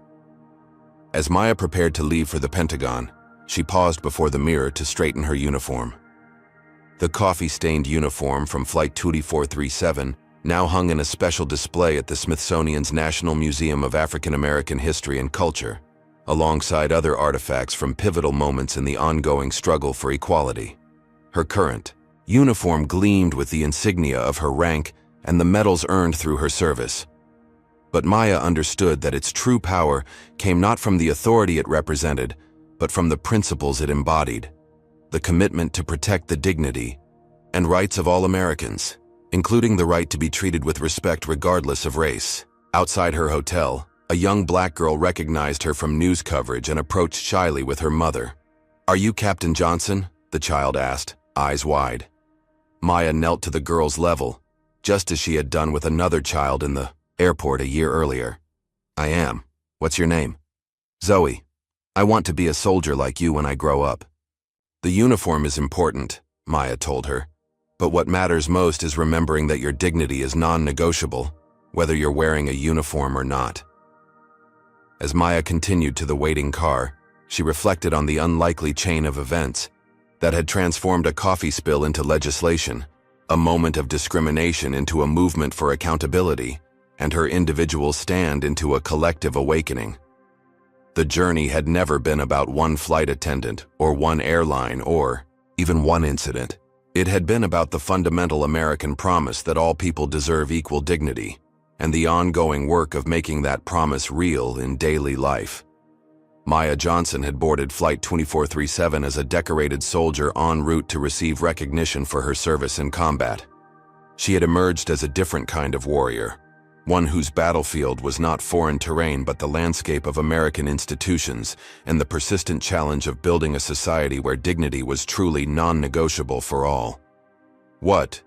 As Maya prepared to leave for the Pentagon, she paused before the mirror to straighten her uniform. The coffee-stained uniform from Flight 2437 now hung in a special display at the Smithsonian's National Museum of African American History and Culture, alongside other artifacts from pivotal moments in the ongoing struggle for equality. Her current uniform gleamed with the insignia of her rank and the medals earned through her service. But Maya understood that its true power came not from the authority it represented, but from the principles it embodied, the commitment to protect the dignity and rights of all Americans, including the right to be treated with respect regardless of race. Outside her hotel, a young black girl recognized her from news coverage and approached shyly with her mother. "Are you Captain Johnson?" the child asked, eyes wide. Maya knelt to the girl's level, just as she had done with another child in the airport a year earlier. "I am. What's your name?" "Zoe. I want to be a soldier like you when I grow up." "The uniform is important," Maya told her, "but what matters most is remembering that your dignity is non-negotiable, whether you're wearing a uniform or not." As Maya continued to the waiting car, she reflected on the unlikely chain of events that had transformed a coffee spill into legislation, a moment of discrimination into a movement for accountability, and her individual stand into a collective awakening. The journey had never been about one flight attendant or one airline or even one incident. It had been about the fundamental American promise that all people deserve equal dignity, and the ongoing work of making that promise real in daily life. Maya Johnson had boarded Flight 2437 as a decorated soldier en route to receive recognition for her service in combat. She had emerged as a different kind of warrior, one whose battlefield was not foreign terrain but the landscape of American institutions and the persistent challenge of building a society where dignity was truly non-negotiable for all. What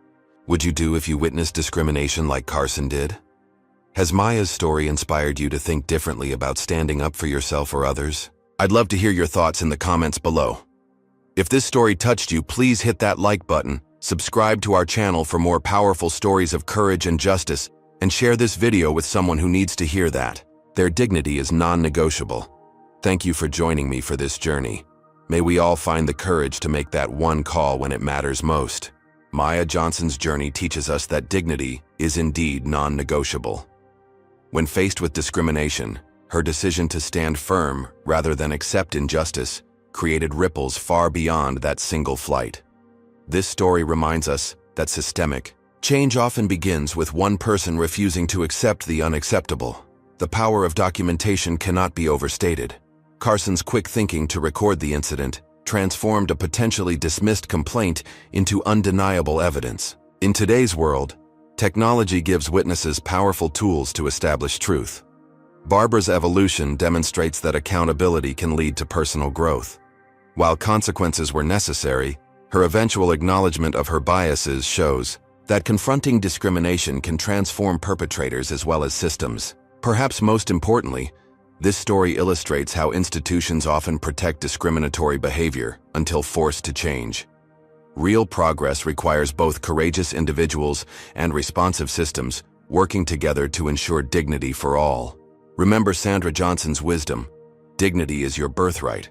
would you do if you witnessed discrimination like Carson did? Has Maya's story inspired you to think differently about standing up for yourself or others? I'd love to hear your thoughts in the comments below. If this story touched you, please hit that like button, subscribe to our channel for more powerful stories of courage and justice, and share this video with someone who needs to hear that. Their dignity is non-negotiable. Thank you for joining me for this journey. May we all find the courage to make that one call when it matters most. Maya Johnson's journey teaches us that dignity is indeed non-negotiable. When faced with discrimination, her decision to stand firm rather than accept injustice created ripples far beyond that single flight. This story reminds us that systemic change often begins with one person refusing to accept the unacceptable. The power of documentation cannot be overstated. Carson's quick thinking to record the incident transformed a potentially dismissed complaint into undeniable evidence. In today's world, technology gives witnesses powerful tools to establish truth. Barbara's evolution demonstrates that accountability can lead to personal growth. While consequences were necessary, her eventual acknowledgement of her biases shows that confronting discrimination can transform perpetrators as well as systems. Perhaps most importantly, this story illustrates how institutions often protect discriminatory behavior until forced to change. Real progress requires both courageous individuals and responsive systems working together to ensure dignity for all. Remember Sandra Johnson's wisdom: dignity is your birthright.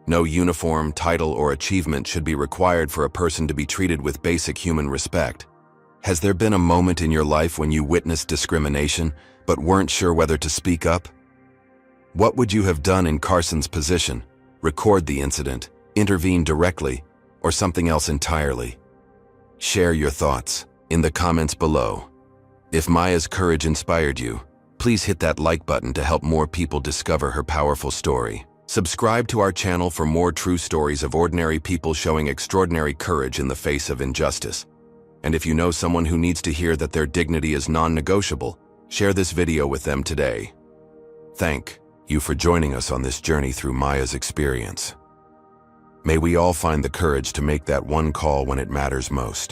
No uniform, title, or achievement should be required for a person to be treated with basic human respect. Has there been a moment in your life when you witnessed discrimination but weren't sure whether to speak up? What would you have done in Carson's position? Record the incident, intervene directly, or something else entirely? Share your thoughts in the comments below. If Maya's courage inspired you, please hit that like button to help more people discover her powerful story. Subscribe to our channel for more true stories of ordinary people showing extraordinary courage in the face of injustice. And if you know someone who needs to hear that their dignity is non-negotiable, Share this video with them today. Thank you for joining us on this journey through Maya's experience. May we all find the courage to make that one call when it matters most.